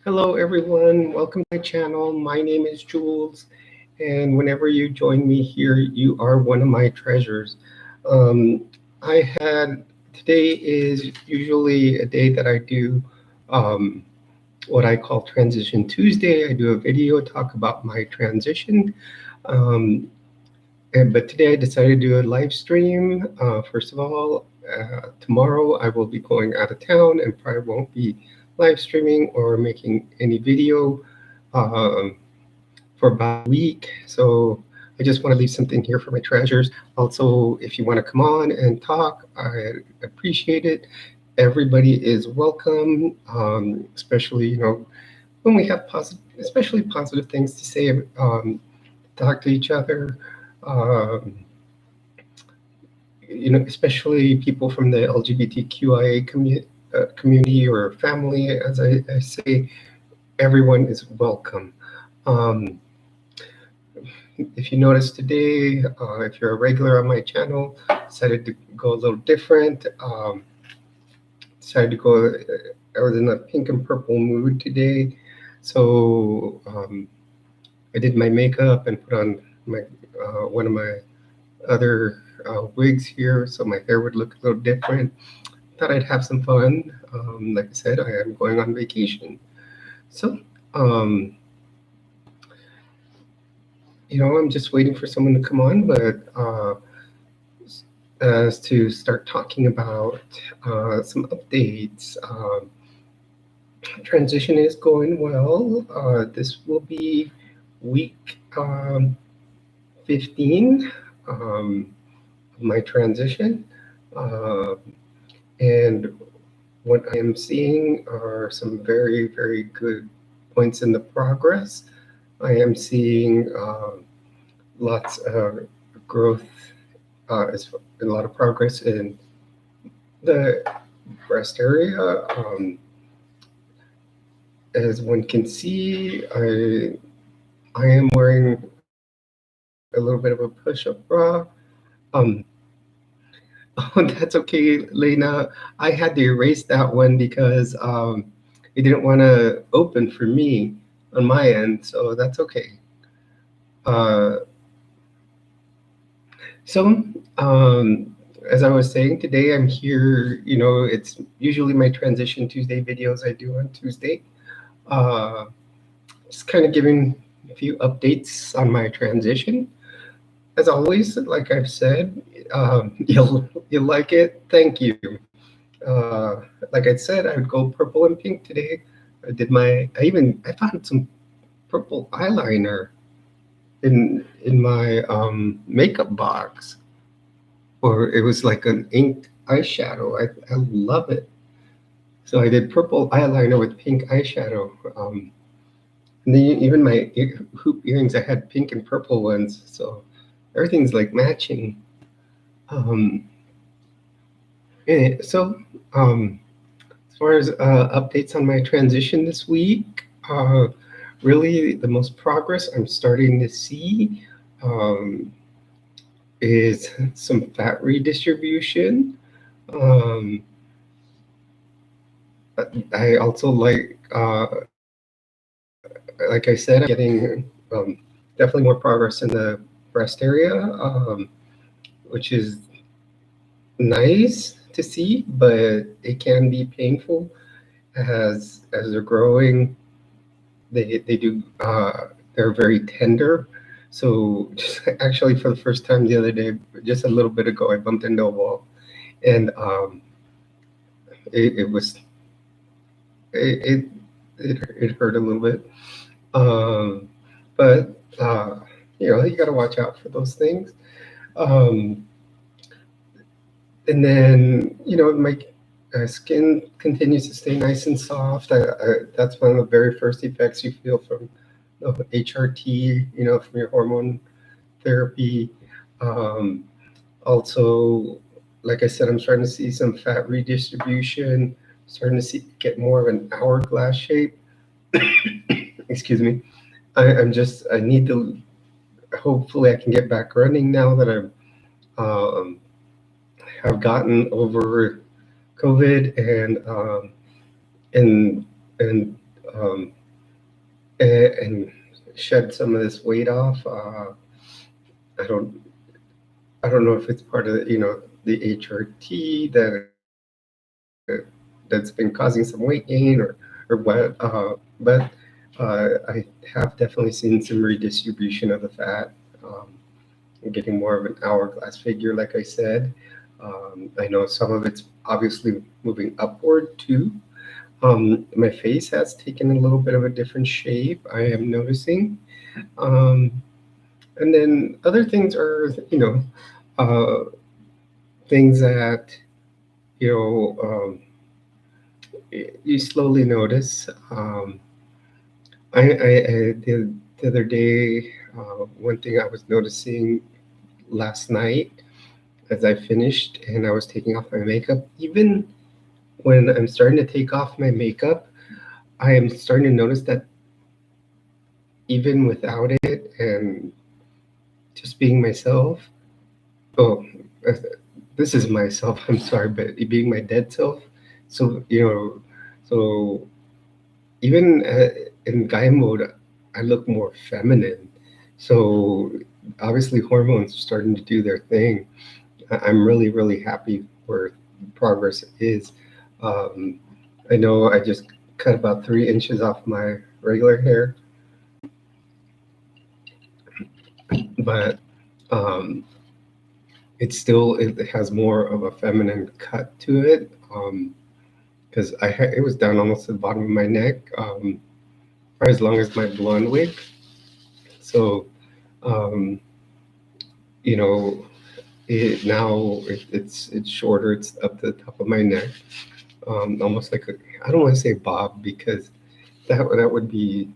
Hello, everyone. Welcome to my channel. My name is Jules, and whenever you join me here, you are one of my treasures. Um, I had Today is usually a day that I do um, what I call Transition Tuesday. I do a video talk about my transition. Um, but today I decided to do a live stream. First of all, tomorrow I will be going out of town and probably won't be live streaming or making any video um, for about a week. So I just want to leave something here for my treasures. Also, if you want to come on and talk, I appreciate it. Everybody is welcome, especially when we have especially positive things to say. Talk to each other. Um, especially people from the LGBTQIA community or family, as I say, everyone is welcome. Um, if you notice today, if you're a regular on my channel, decided to go a little different. Decided to go. I was in a pink and purple mood today, so I did my makeup and put on my one of my other wigs here, so my hair would look a little different. Thought I'd have some fun. Like I said, I am going on vacation, so um, I'm just waiting for someone to come on, but as to start talking about some updates. Transition is going well. This will be week 15 of my transition. Uh, and what I am seeing are some very, very good points in the progress. I am seeing lots of growth, a lot of progress in the breast area. As one can see, I am wearing a little bit of a push-up bra. Um, oh, that's okay, Lena. I had to erase that one because it didn't want to open for me on my end, so that's okay. Uh, so, as I was saying, today I'm here. It's usually my Transition Tuesday videos I do on Tuesday. Uh, just kind of giving a few updates on my transition. As always, like I've said, you'll like it. Thank you. Like I said, I would go purple and pink today. I found some purple eyeliner in my makeup box, or it was like an inked eyeshadow. I love it. So I did purple eyeliner with pink eyeshadow. And then even my hoop earrings, I had pink and purple ones. So everything's like matching. Um, so as far as updates on my transition this week, really the most progress I'm starting to see um, is some fat redistribution. Um, I also like I said, I'm getting definitely more progress in the breast area, which is nice to see, but it can be painful as they're growing. They're very tender. So just actually for the first time the other day, just a little bit ago, I bumped into a wall, and it was it, it hurt a little bit. Um, but you got to watch out for those things. Um, and then my skin continues to stay nice and soft. That's one of the very first effects you feel from the HRT, from your hormone therapy. Um, Also, like I said, I'm starting to see some fat redistribution, starting to get more of an hourglass shape. Excuse me. I need to, hopefully I can get back running now that um, have gotten over COVID and and um, and shed some of this weight off. I don't I don't know if it's part of the HRT that's been causing some weight gain or what. But I have definitely seen some redistribution of the fat. Um, Getting more of an hourglass figure, like I said. I know some of it's obviously moving upward too. My face has taken a little bit of a different shape, I am noticing. Um, and then other things are, uh, things that, you know, you slowly notice. The other day, one thing I was noticing last night as I finished and I was taking off my makeup, even when I'm starting to take off my makeup, I am starting to notice that even without it and just being myself, oh, uh, this is myself, I'm sorry, but being my dead self. So, so even in guy mode, I look more feminine. So obviously hormones are starting to do their thing. I'm really, really happy where progress is. Um, I know I just cut about 3 inches off my regular hair, but um, it has more of a feminine cut to it. Because it was down almost to the bottom of my neck, for as long as my blonde wig. So, um, you know, it's shorter. It's up to the top of my neck, almost like I don't want to say bob because that would be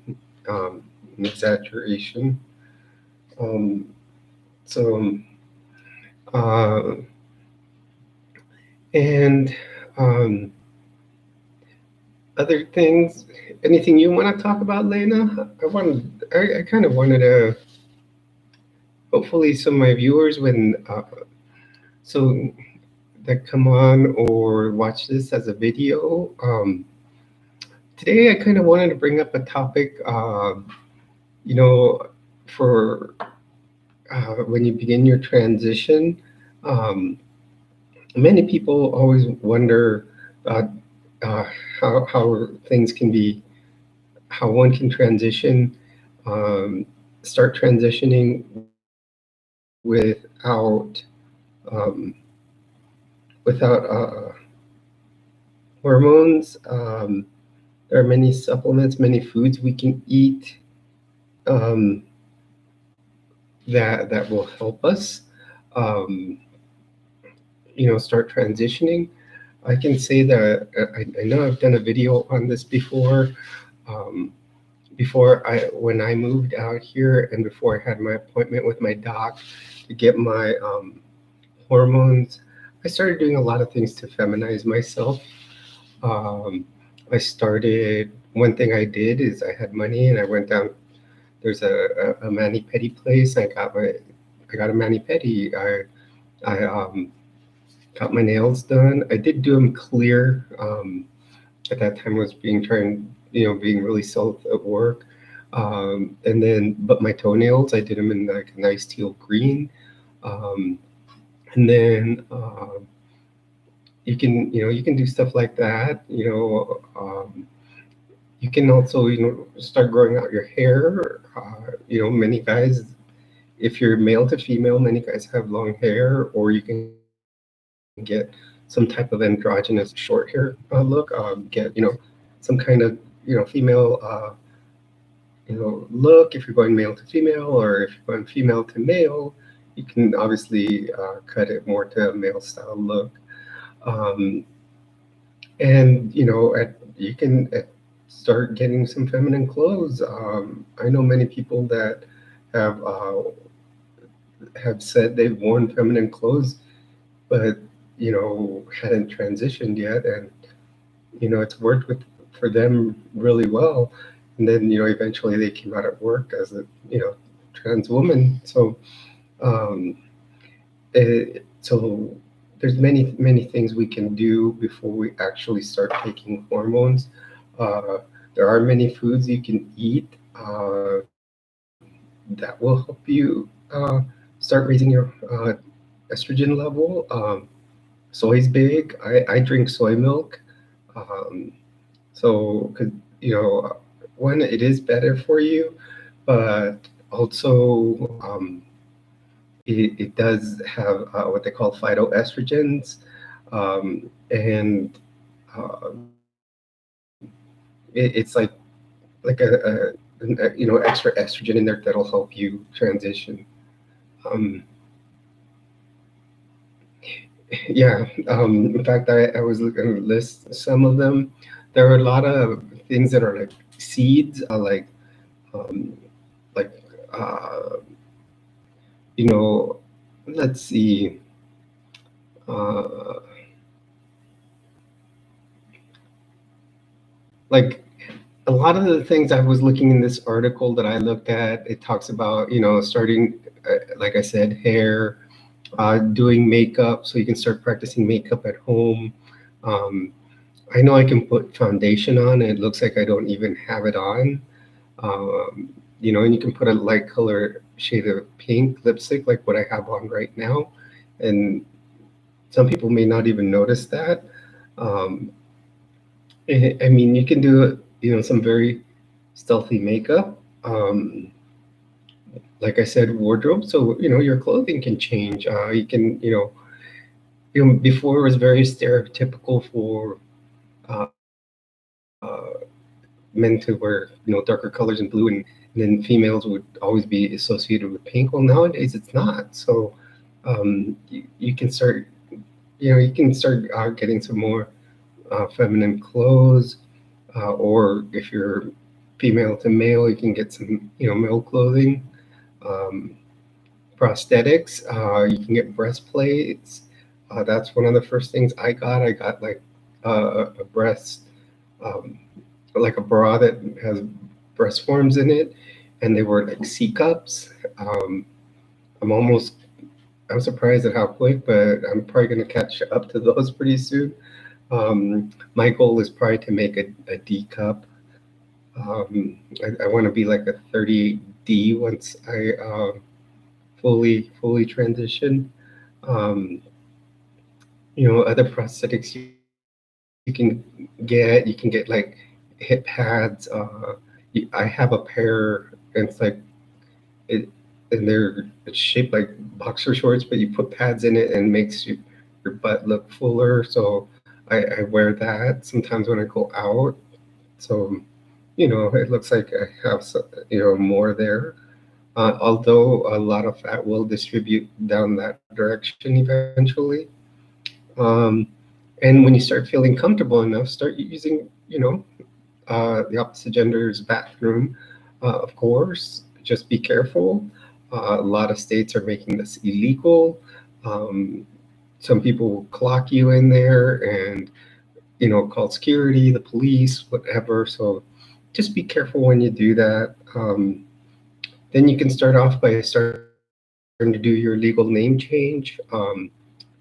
an exaggeration. Um, so, uh, and um, other things. Anything you want to talk about, Lena? I kind of wanted to. Hopefully, some of my viewers, when so that come on or watch this as a video. Today, I kind of wanted to bring up a topic. You know, for when you begin your transition, um, many people always wonder about uh, how things can be, how one can transition, um, start transitioning um, without hormones. There are many supplements, many foods we can eat um, that will help us. Um, start transitioning. I can say that I know I've done a video on this before. Um, when I moved out here and before I had my appointment with my doc to get my hormones, I started doing a lot of things to feminize myself. Um, I started. One thing I did is I had money and I went down. There's a mani pedi place. I got a mani pedi. I got my nails done. I did do them clear. At that time, I was being really self at work. But my toenails, I did them in like a nice teal green. Um, and then you can do stuff like that. You can also start growing out your hair. Many guys, if you're male to female, many guys have long hair, or you can get some type of androgynous short hair look. Get some kind of female look if you're going male to female, or if you're going female to male, you can obviously cut it more to a male style look. Um, and you can start getting some feminine clothes. I know many people that have uh, have said they've worn feminine clothes, but hadn't transitioned yet, and it's worked for them really well. And then eventually they came out at work as a trans woman. So um, so there's many things we can do before we actually start taking hormones. Uh, there are many foods you can eat that will help you start raising your estrogen level. Soy's big. I drink soy milk. Um, so, because, one, it is better for you, but also it does have what they call phytoestrogens, and it's like extra estrogen in there that'll help you transition. Um, yeah, in fact, I was looking to list some of them. There are a lot of things that are like seeds, um, like uh, you know, let's see. Uh, like a lot of the things I was looking in this article that I looked at, it talks about, starting, like I said, hair, doing makeup, so you can start practicing makeup at home. Um, I know I can put foundation on, and it looks like I don't even have it on. And you can put a light color shade of pink lipstick, like what I have on right now. And some people may not even notice that. Um, I mean, you can do, some very stealthy makeup. Like I said, wardrobe. So, your clothing can change. You can, before it was very stereotypical for men to wear, darker colors and blue, and then females would always be associated with pink. Well, nowadays it's not. So, you can start, getting some more feminine clothes, or if you're female to male, you can get some, male clothing. Um, Prosthetics, you can get breastplates. That's one of the first things I got. I got like a breast, um, like a bra that has breast forms in it, and they were like C cups. Um, I'm almost, I'm surprised at how quick, but I'm probably going to catch up to those pretty soon. My goal is probably to make a D cup. I want to be like a 38D once I fully transition. Um, Other prosthetics you can get like hip pads. I have a pair, and it, it's shaped like boxer shorts, but you put pads in it and makes your butt look fuller. So I wear that sometimes when I go out. So it looks like I have more there. Although a lot of fat will distribute down that direction eventually. Um, and when you start feeling comfortable enough, start using, the opposite gender's bathroom. Of course, just be careful. A lot of states are making this illegal. Um, some people will clock you in there and, call security, the police, whatever. So just be careful when you do that. Then you can start off by starting to do your legal name change.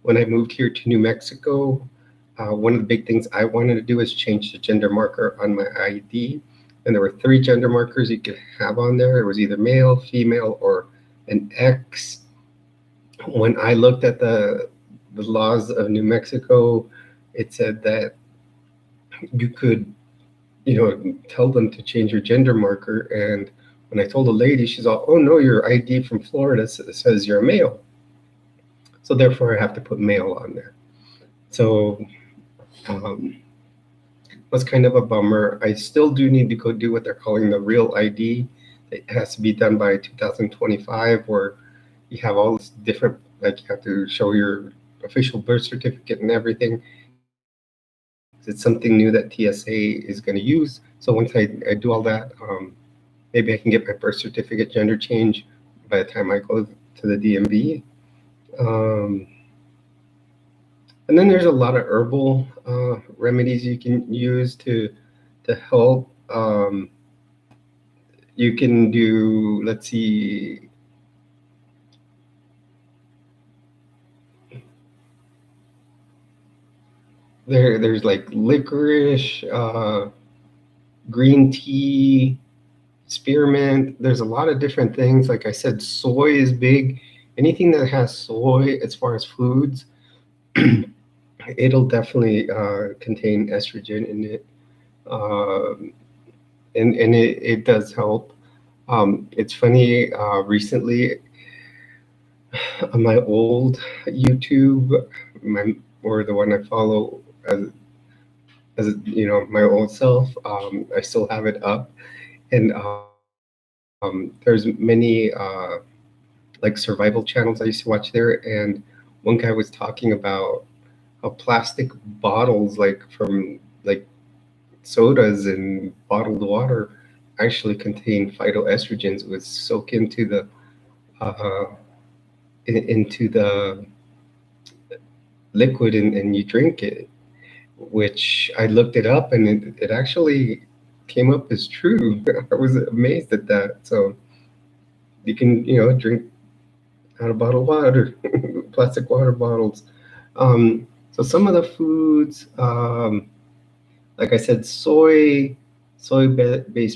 When I moved here to New Mexico, one of the big things I wanted to do is change the gender marker on my ID. And there were three gender markers you could have on there. It was either male, female, or an X. When I looked at the laws of New Mexico, it said that you could, tell them to change your gender marker. And when I told the lady, she's all, "Oh no, your ID from Florida says you're a male. So therefore I have to put male on there." So um, was kind of a bummer. I still do need to go do what they're calling the real ID. It has to be done by 2025, where you have all this different, like you have to show your official birth certificate and everything. It's something new that TSA is going to use. So once I do all that, maybe I can get my birth certificate gender change by the time I go to the DMV. Um, and then there's a lot of herbal remedies you can use to help. You can do, let's see, there's like licorice, green tea, spearmint. There's a lot of different things. Like I said, soy is big. Anything that has soy as far as foods, it'll definitely contain estrogen in it. Um, and it does help. It's funny, recently on my old YouTube, or the one I follow as my old self, I still have it up, and there's many like survival channels I used to watch there, and one guy was talking about how plastic bottles, like from like sodas and bottled water, actually contain phytoestrogens. It would soak uh, into the liquid, and you drink it. Which I looked it up, and it actually came up as true. I was amazed at that. So you can drink out of bottled water, plastic water bottles. So some of the foods, like I said, soy-based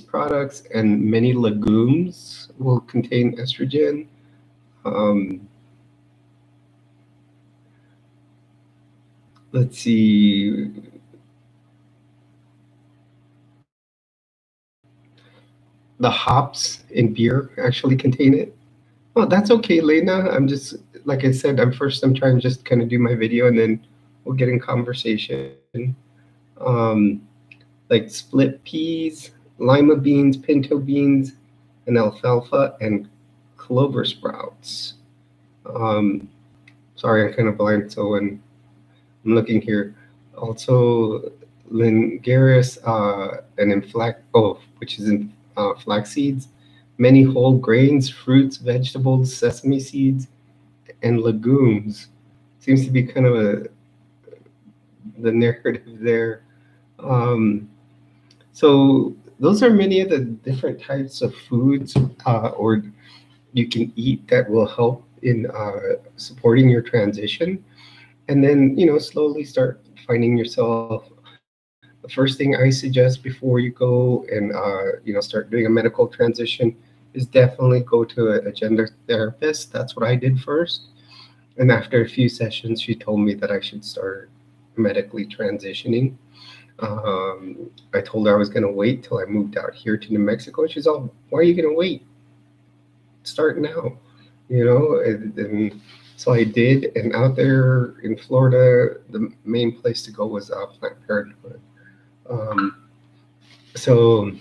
products and many legumes will contain estrogen. Um, let's see. The hops in beer actually contain it. Oh, that's okay, Lena. I'm just, like I said, I'm trying to just kind of do my video, and then we'll get in conversation. Um, like split peas, lima beans, pinto beans, and alfalfa and clover sprouts. Um, Sorry, I'm kind of blind, so when I'm looking here, also lingaris and which is in flax seeds, many whole grains, fruits, vegetables, sesame seeds, and legumes. Seems to be kind of the narrative there. Um, so those are many of the different types of foods or you can eat that will help in supporting your transition. And then slowly start finding yourself. The first thing I suggest before you go and start doing a medical transition is definitely go to a gender therapist. That's what I did first. And after a few sessions, she told me that I should start medically transitioning. I told her I was going to wait till I moved out here to New Mexico. She's all, "Why are you going to wait? Start now." And so I did. And out there in Florida, the main place to go was Planned Parenthood. Um, so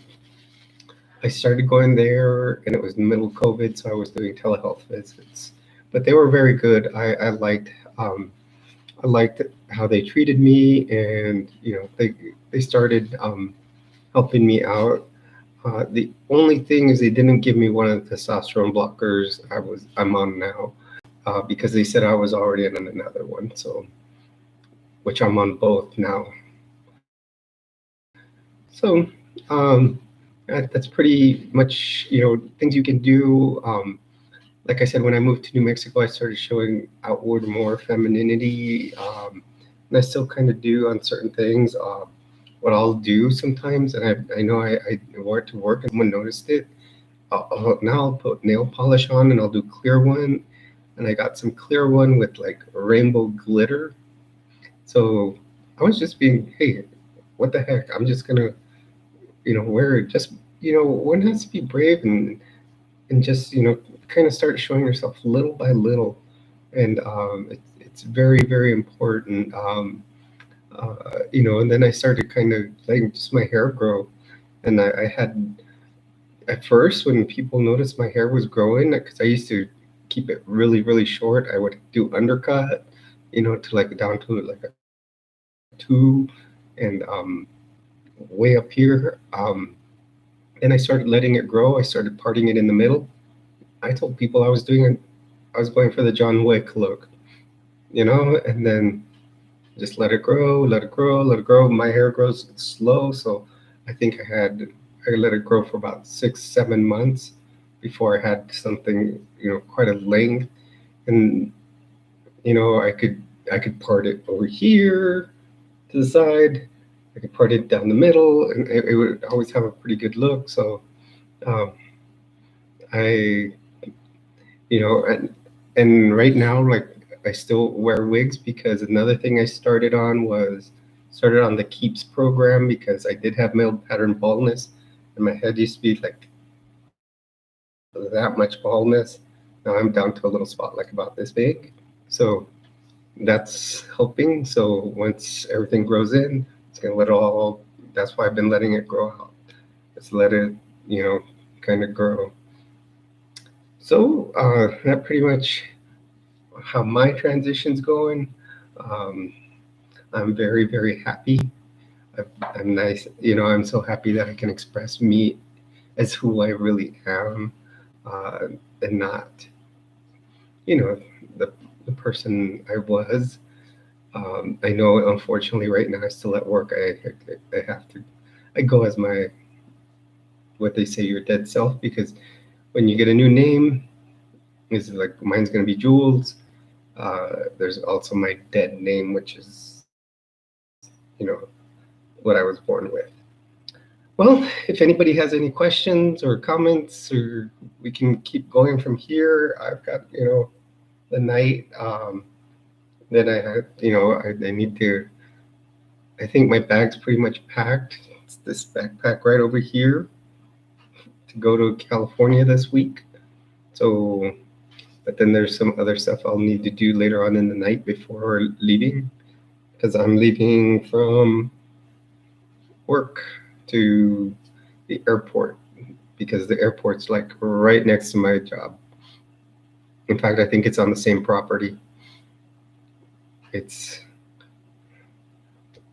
I started going there, and it was in the middle of COVID, so I was doing telehealth visits. But they were very good. I liked how they treated me, and they started helping me out. The only thing is they didn't give me one of the testosterone blockers I'm on now, because they said I was already on another one. So, which I'm on both now. So that's pretty much things you can do. Like I said, when I moved to New Mexico, I started showing outward more femininity, and I still kind of do on certain things. What I'll do sometimes, and I know I wore it to work, and someone noticed it. Now I'll put nail polish on, and I'll do clear one, and I got some clear one with like rainbow glitter. So I was just being, hey, what the heck? I'm just gonna wear it. Just one has to be brave, and just kind of start showing yourself little by little, and it's very, very important. And then I started kind of letting just my hair grow, and I had at first when people noticed my hair was growing, because I used to keep it really, really short, I would do undercut, to like down to like a two, and way up here. Then I started letting it grow. I started parting it in the middle. I told people I was going for the John Wick look, and then just let it grow, let it grow, let it grow. My hair grows slow, so I think I let it grow for about 6, 7 months before I had something, quite a length, and I could part it over here to the side, I could put it down the middle, and it would always have a pretty good look. So um, I, and right now, like, I still wear wigs because another thing I started on the Keeps program because I did have male pattern baldness, and my head used to be like that much baldness. Now I'm down to a little spot like about this big. So that's helping. So once everything grows in, it's gonna let it all. That's why I've been letting it grow out. Just let it, kind of grow. So that pretty much how my transition's going. Um, I'm very, very happy. I'm nice. I'm so happy that I can express me as who I really am, uh, and not, you know, the, the person I was. I know, unfortunately, right now, still at work, I have to, I go as what they say, your dead self, because when you get a new name, it's like mine's going to be Jules. There's also my dead name, which is, what I was born with. Well, if anybody has any questions or comments, or we can keep going from here. I've got, the night that I had, I need to, I think my bag's pretty much packed. It's this backpack right over here to go to California this week. So, but then there's some other stuff I'll need to do later on in the night before leaving, because I'm leaving from work to the airport, because the airport's like right next to my job. In fact, I think it's on the same property. It's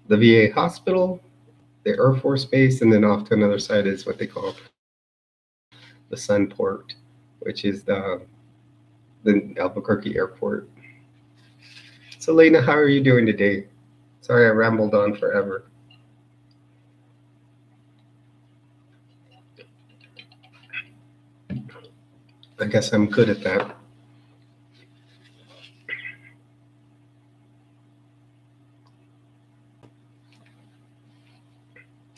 the VA hospital, the Air Force Base, and then off to another side is what they call the Sunport, which is the Albuquerque airport. So, Lena, how are you doing today? Sorry, I rambled on forever. I guess I'm good at that.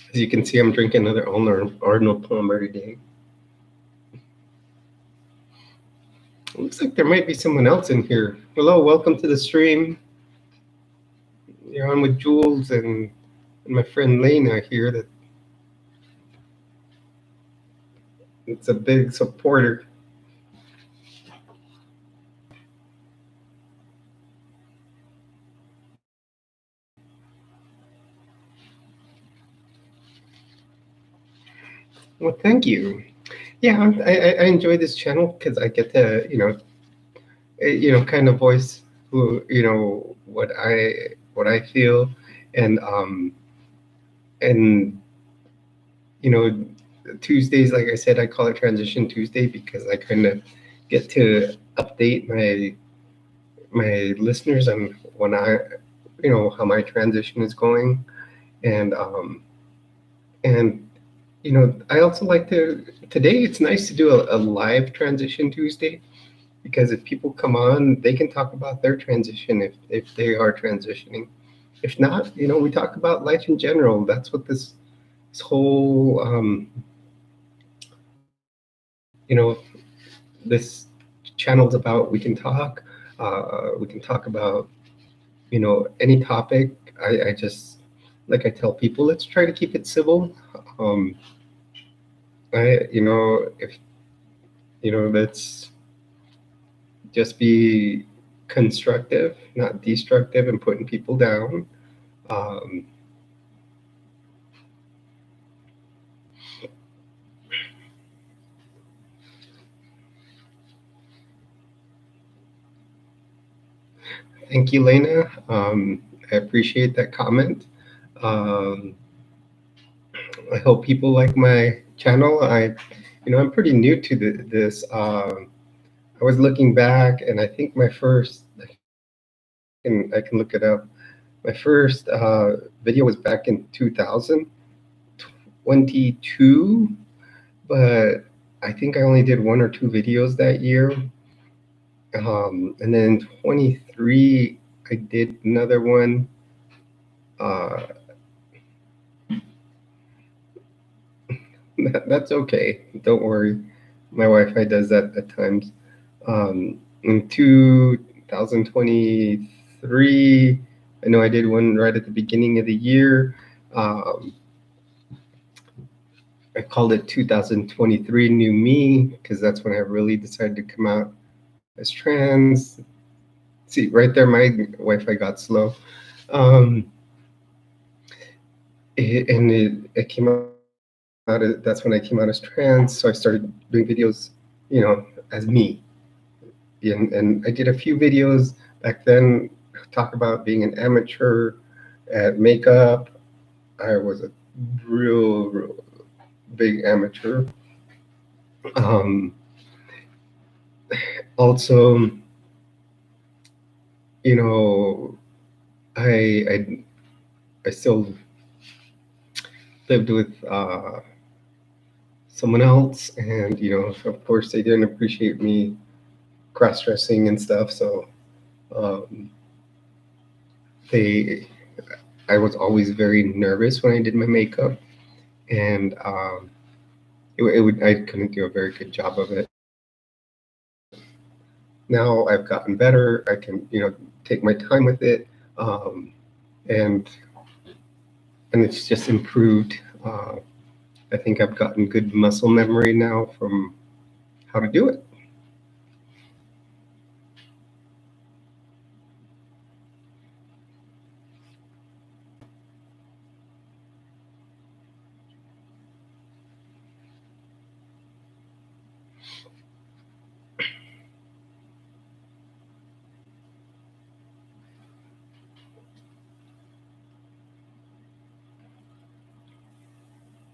As you can see, I'm drinking another Arnold Palmer today. It looks like there might be someone else in here. Hello, welcome to the stream. You're on with Jules and my friend Lena here. That it's a big supporter. Well, thank you. Yeah, I enjoy this channel because I get to, kind of voice what I feel, and and you know Tuesdays, like I said, I call it Transition Tuesday because I kind of get to update my listeners on when how my transition is going, and and I also like to today. It's nice to do a live Transition Tuesday, because if people come on, they can talk about their transition if they are transitioning. If not, we talk about life in general. That's what this whole this channel's about. We can talk about any topic. I just, like I tell people, let's try to keep it civil. If let's just be constructive, not destructive and putting people down. Um, Thank you, Lena. I appreciate that comment. Um, I hope people like my channel. I'm pretty new to this. I was looking back, and I think my first, I can look it up. My first video was back in 2022, but I think I only did one or two videos that year. And then 23, I did another one. Uh, That's okay. Don't worry. My Wi-Fi does that at times. In 2023, I know I did one right at the beginning of the year. Um, I called it 2023 New Me because that's when I really decided to come out as trans. See, right there, my Wi-Fi got slow. Um, it came out. That's when I came out as trans. So I started doing videos, as me. And I did a few videos back then, talk about being an amateur at makeup. I was a real big amateur. Um, Also, you know, I I, I still lived with someone else, and of course, they didn't appreciate me cross dressing and stuff. So um, they, I was always very nervous when I did my makeup, and I couldn't do a very good job of it. Now I've gotten better. I can take my time with it, um, and it's just improved. I think I've gotten good muscle memory now from how to do it.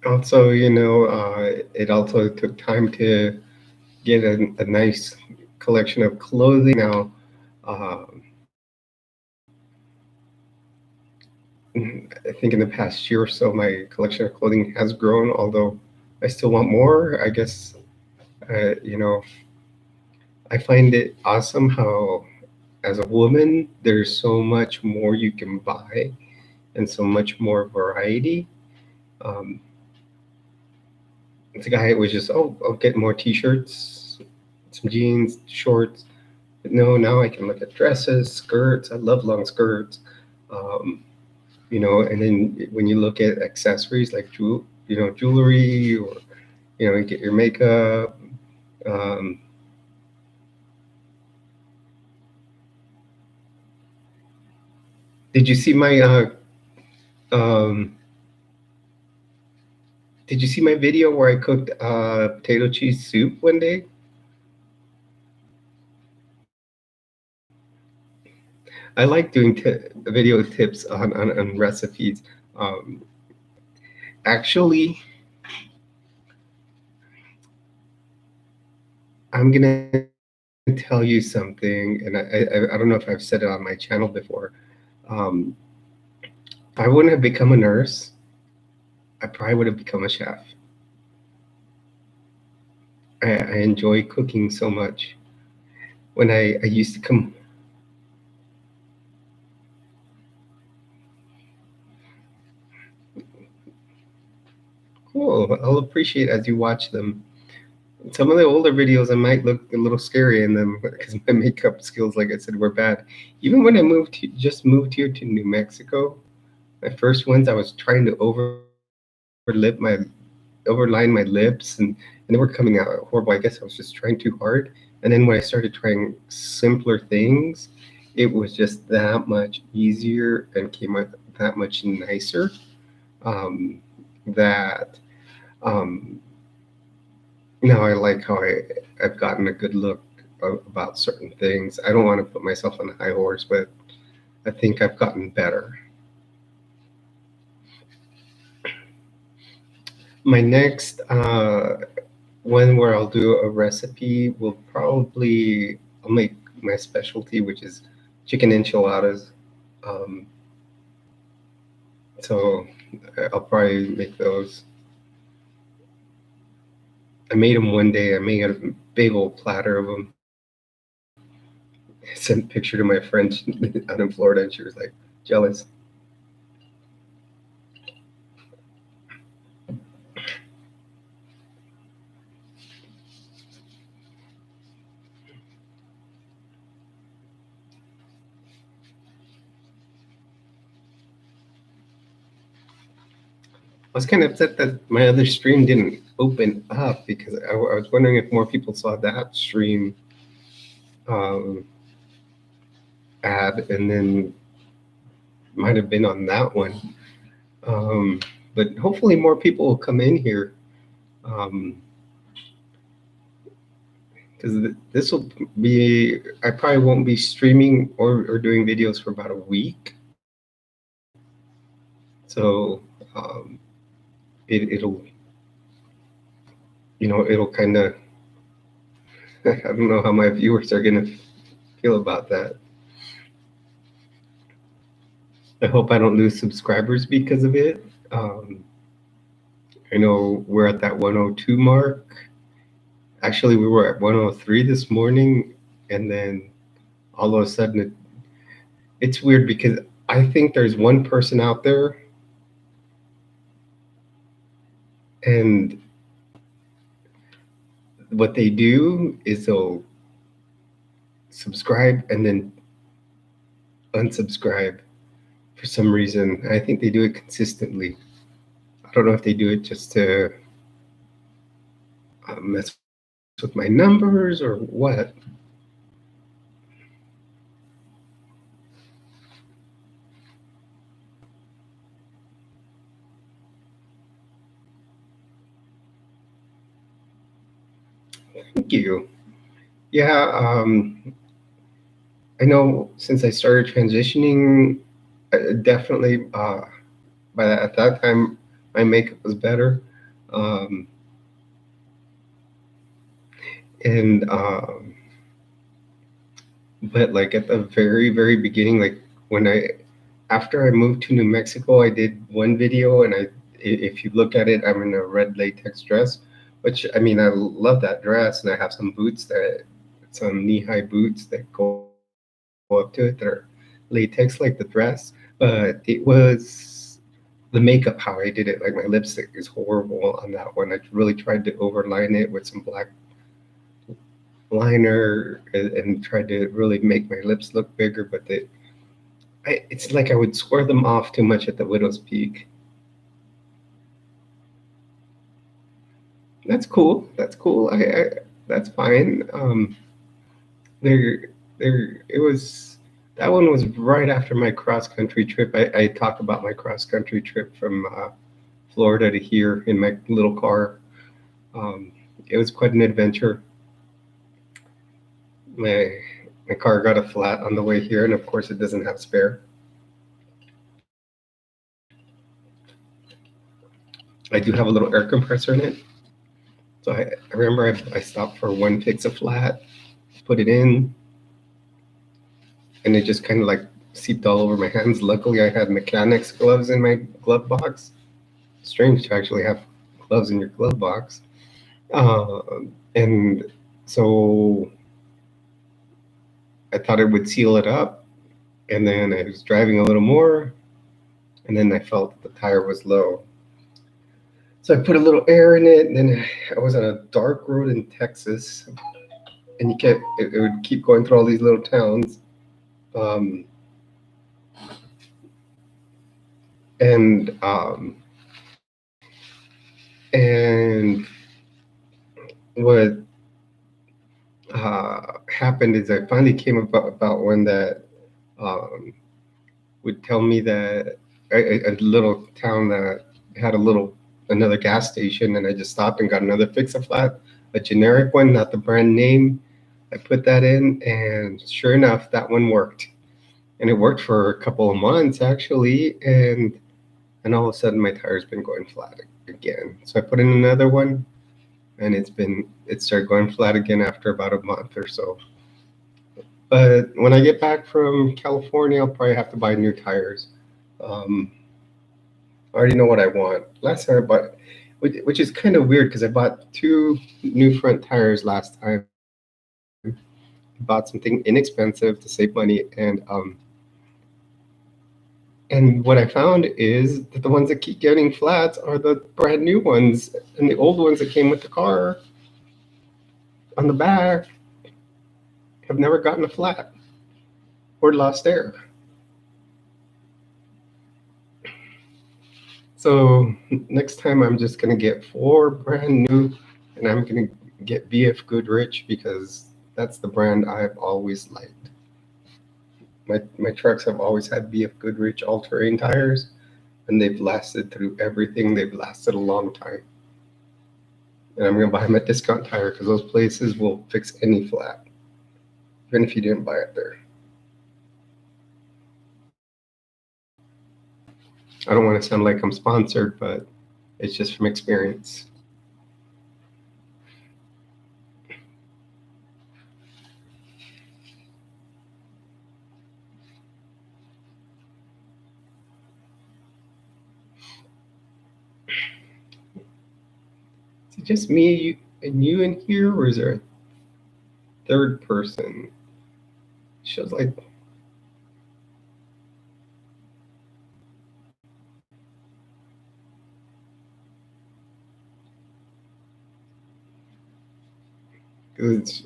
Also, it also took time to get a nice collection of clothing. Now, um, I think in the past year or so, my collection of clothing has grown, although I still want more. I guess, I find it awesome how, as a woman, there's so much more you can buy and so much more variety. Um, the guy was just, oh, I'll get more t-shirts, some jeans, shorts. But no, now I can look at dresses, skirts. I love long skirts. Um, and then when you look at accessories like jewelry, or you get your makeup. Um, did you see my um, Did you see my video where I cooked potato cheese soup one day? I like doing video tips on recipes. Um, Actually, I'm gonna tell you something, and I don't know if I've said it on my channel before. Um, if I wouldn't have become a nurse, I probably would have become a chef. I enjoy cooking so much. When I used to come, cool. I'll appreciate as you watch them. Some of the older videos, I might look a little scary in them because my makeup skills, like I said, were bad. Even when I just moved here to New Mexico, my first ones, I was trying to overline my lips, and they were coming out horrible. I guess I was just trying too hard. And then when I started trying simpler things, it was just that much easier and came out that much nicer. That um, Now I like how I've gotten a good look about certain things. I don't want to put myself on a high horse, but I think I've gotten better. My next one where I'll do a recipe will probably, I'll make my specialty, which is chicken enchiladas. Um, so I'll probably make those. I made them one day. I made a big old platter of them. I sent a picture to my friend out in Florida, and she was like jealous. was kind of upset that my other stream didn't open up because I was wondering if more people saw that stream um, ad and then might have been on that one. But hopefully more people will come in here because this will be, I probably won't be streaming or doing videos for about a week. So it'll, it'll kind of, I don't know how my viewers are going to feel about that. I hope I don't lose subscribers because of it. I know we're at that 102 mark. Actually, we were at 103 this morning, and then all of a sudden, it's weird because I think there's one person out there, and what they do is they'll subscribe and then unsubscribe for some reason. I think they do it consistently. I don't know if they do it just to mess with my numbers or what. Thank you. Yeah, I know since I started transitioning, definitely at that time, my makeup was better. And but like at the very, very beginning, like after I moved to New Mexico, I did one video, and if you look at it, I'm in a red latex dress, which I mean, I love that dress, and I have some knee-high boots that go up to it that are latex like the dress, but it was the makeup how I did it. Like my lipstick is horrible on that one. I really tried to overline it with some black liner and tried to really make my lips look bigger, but it's like I would square them off too much at the widow's peak. That's cool. That's cool. That's fine. It was, that one was right after my cross country trip. I talk about my cross country trip from Florida to here in my little car. It was quite an adventure. My car got a flat on the way here, and of course, it doesn't have spare. I do have a little air compressor in it. So I remember I stopped for one fix-a-flat, put it in, and it just kind of like seeped all over my hands. Luckily, I had mechanics gloves in my glove box. Strange to actually have gloves in your glove box. And so I thought it would seal it up, and then I was driving a little more, and then I felt the tire was low. So I put a little air in it, and then I was on a dark road in Texas, and it would keep going through all these little towns. And what happened is I finally came about one that would tell me that a little town that had another gas station, and I just stopped and got another fix-a-flat, a generic one, not the brand name. I put that in, and sure enough, that one worked. And it worked for a couple of months actually, and all of a sudden my tire's been going flat again. So I put in another one, and it started going flat again after about a month or so. But when I get back from California, I'll probably have to buy new tires. I already know what I want. Last time I bought, which is kind of weird because I bought 2 new front tires last time. I bought something inexpensive to save money, and what I found is that the ones that keep getting flats are the brand new ones, and the old ones that came with the car on the back have never gotten a flat or lost air. So next time I'm just gonna get 4 brand new, and I'm gonna get BF Goodrich because that's the brand I've always liked. My trucks have always had BF Goodrich all-terrain tires, and they've lasted through everything. They've lasted a long time. And I'm gonna buy them at Discount Tire because those places will fix any flat, even if you didn't buy it there. I don't want to sound like I'm sponsored, but it's just from experience. Is it just me and you in here, or is there a third person? Shows like it's,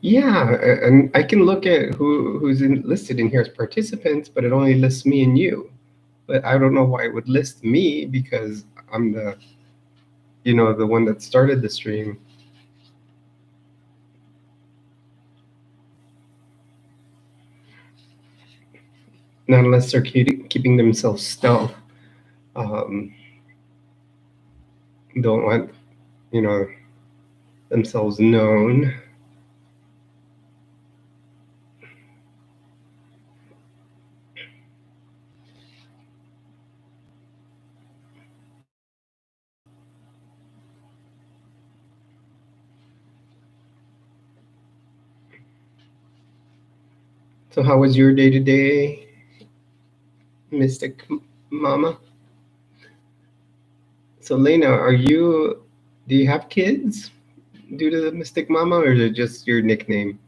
yeah, and I can look at who's listed in here as participants, but it only lists me and you. But I don't know why it would list me because I'm the one that started the stream. Not unless they're keeping themselves stealth. Um, don't want themselves known. So how was your day today, Mystic Mama? So Lena, do you have kids due to the Mystic Mama, or is it just your nickname?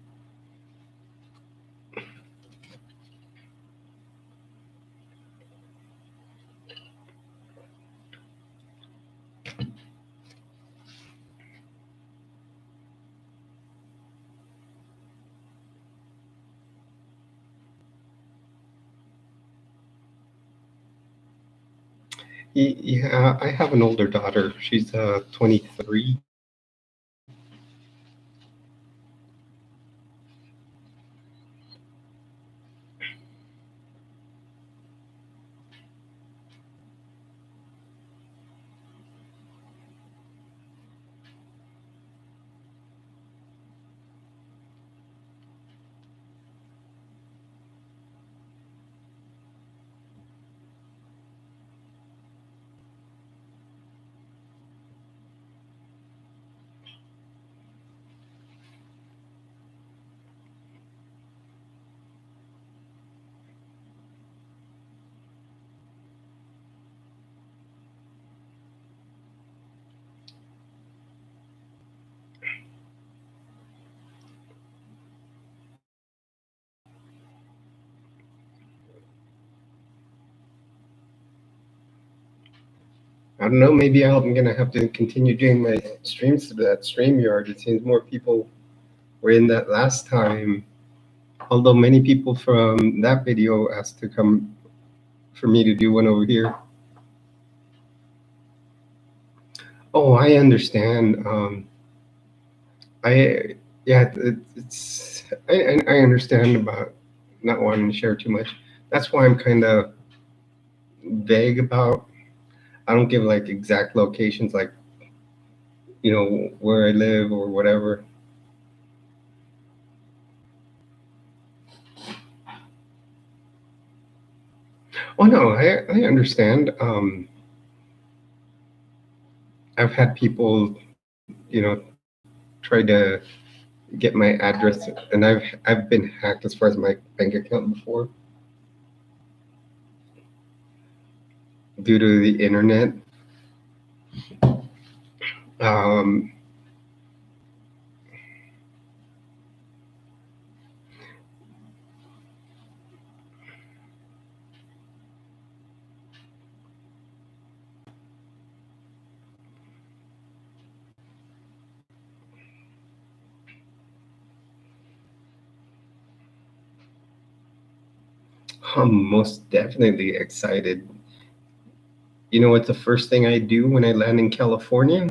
Yeah, I have an older daughter. She's 23. I don't know. Maybe I'm gonna have to continue doing my streams to that StreamYard. It seems more people were in that last time. Although many people from that video asked to come for me to do one over here. Oh, I understand. I yeah, I understand about not wanting to share too much. That's why I'm kind of vague about. I don't give like exact locations, like where I live or whatever. Oh no, I understand. I've had people, try to get my address, and I've been hacked as far as my bank account before due to the internet. Um, I'm most definitely excited. You know what's the first thing I do when I land in California?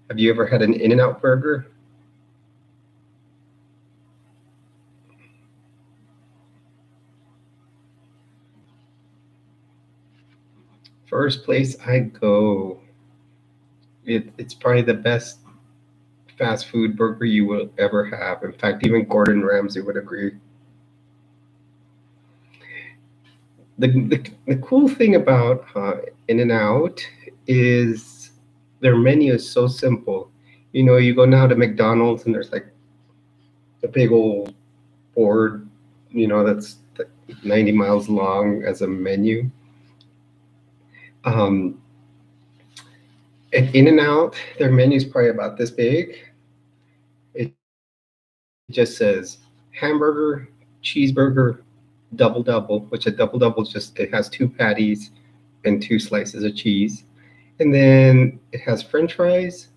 Have you ever had an In-N-Out burger? First place I go, it's probably the best fast food burger you will ever have. In fact, even Gordon Ramsay would agree. The cool thing about In-N-Out is their menu is so simple. You know, you go now to McDonald's and there's like a big old board, you know, that's like 90 miles long as a menu. Um, at In-N-Out, their menu is probably about this big. It just says hamburger, cheeseburger, double double, which a double double is just it has two patties and two slices of cheese. And then it has french fries,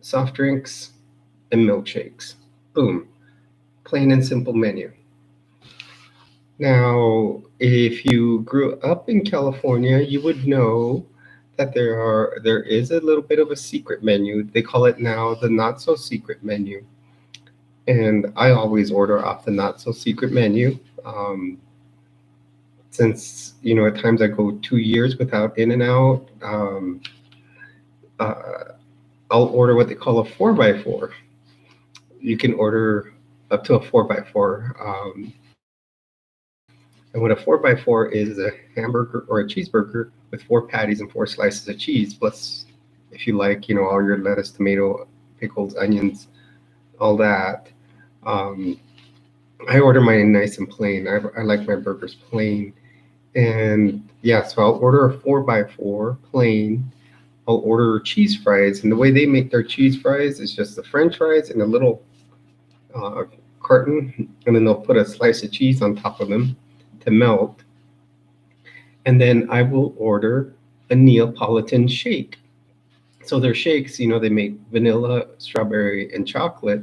soft drinks, and milkshakes. Boom. Plain and simple menu. Now, if you grew up in California, you would know that there is a little bit of a secret menu. They call it now the not so secret menu. And I always order off the not so secret menu. Since, you know, at times I go 2 years without In-N-Out, uh, I'll order what they call a 4x4. You can order up to a 4x4. And what a 4x4 is a hamburger or a cheeseburger with four patties and four slices of cheese, plus, if you like, you know, all your lettuce, tomato, pickles, onions, all that. Um, I order mine nice and plain. I like my burgers plain. And yeah, so I'll order a 4x4 plain. I'll order cheese fries. And the way they make their cheese fries is just the french fries in a little uh, carton. And then they'll put a slice of cheese on top of them to melt. And then I will order a Neapolitan shake. So their shakes, you know, they make vanilla, strawberry, and chocolate,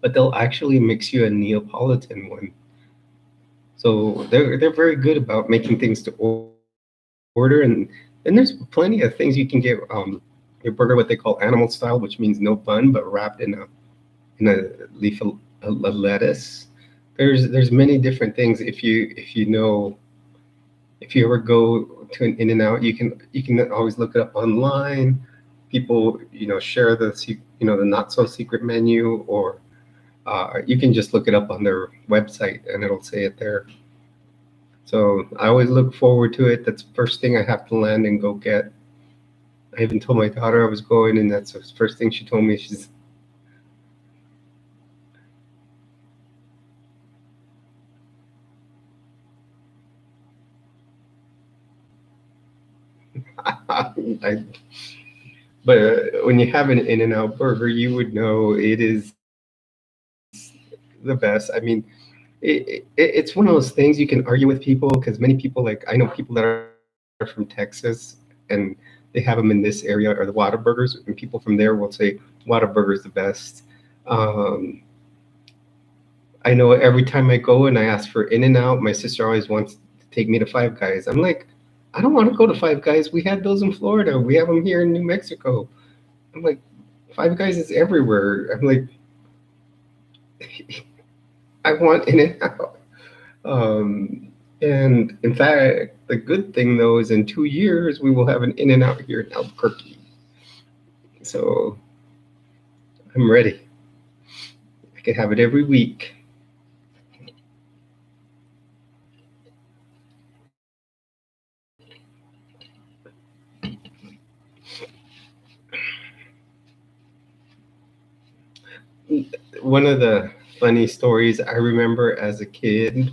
but they'll actually mix you a Neapolitan one. So they're very good about making things to order, and there's plenty of things you can get. Your burger, what they call animal style, which means no bun, but wrapped in a leaf of a lettuce. There's many different things. If you know, if you ever go to an In-N-Out, you can always look it up online. People, you know, share the not so secret menu, or you can just look it up on their website and it'll say it there. So I always look forward to it. That's the first thing I have to land and go get. I even told my daughter I was going, and that's the first thing she told me. She's I, but when you have an In-N-Out burger, you would know it is the best. I mean, it's one of those things you can argue with people, because many people, like I know people that are from Texas and they have them in this area, or the Whataburgers, and people from there will say Whataburger is the best. Um, I know every time I go and I ask for In-N-Out, my sister always wants to take me to Five Guys. I'm like, I don't want to go to Five Guys. We had those in Florida. We have them here in New Mexico. I'm like, Five Guys is everywhere. I'm like, I want In-N-Out. And in fact, the good thing though is in 2 years we will have an In-N-Out here in Albuquerque. So I'm ready. I can have it every week. One of the funny stories I remember as a kid,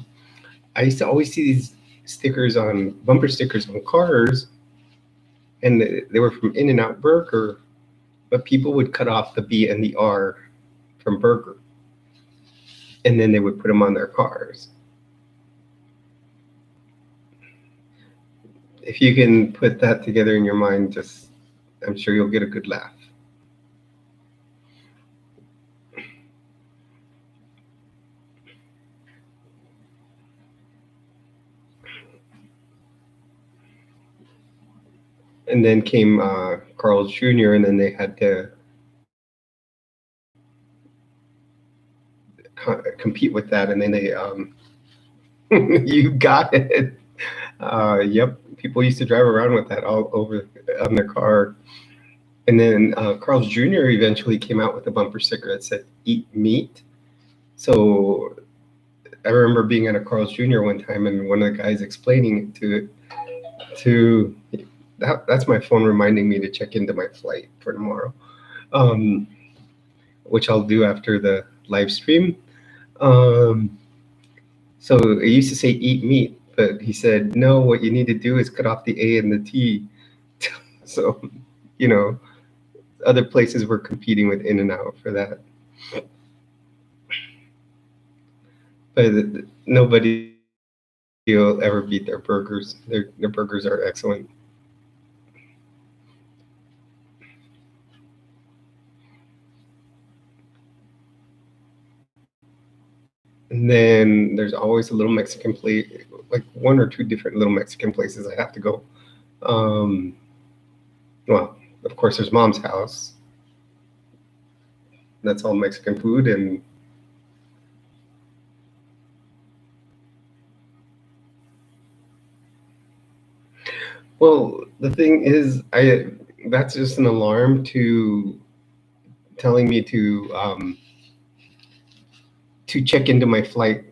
I used to always see these stickers on bumper stickers on cars, and they were from In-N-Out Burger, but people would cut off the B and the R from burger, and then they would put them on their cars. if you can put that together in your mind, just I'm sure you'll get a good laugh. And then came Carl's Jr., and then they had to compete with that, and then they you got it. Yep, people used to drive around with that all over on their car. And then Carl's Jr. eventually came out with a bumper sticker that said "Eat meat." So I remember being at a Carl's Jr. one time, and one of the guys explaining it to that's my phone reminding me to check into my flight for tomorrow, which I'll do after the live stream. So it used to say "eat meat," but he said, "No, what you need to do is cut off the A and the T." So, other places were competing with In-N-Out for that. But nobody will ever beat their burgers. Their burgers are excellent. And then there's always a little Mexican place, like one or two different little Mexican places I have to go. Well, of course, there's Mom's house. That's all Mexican food. And well, the thing is, that's just an alarm telling me to check into my flight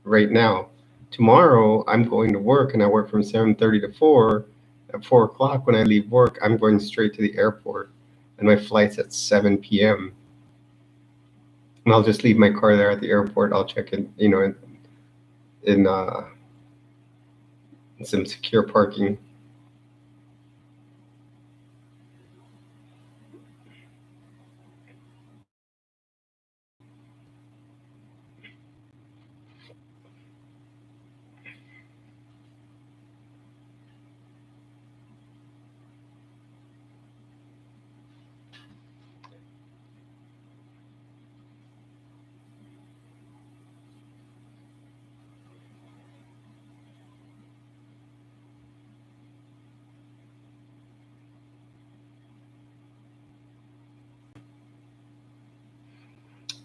right now. Tomorrow, I'm going to work, and I work from 7:30 to 4. At 4 o'clock, when I leave work, I'm going straight to the airport, and my flight's at 7 p.m. And I'll just leave my car there at the airport. I'll check in, in some secure parking.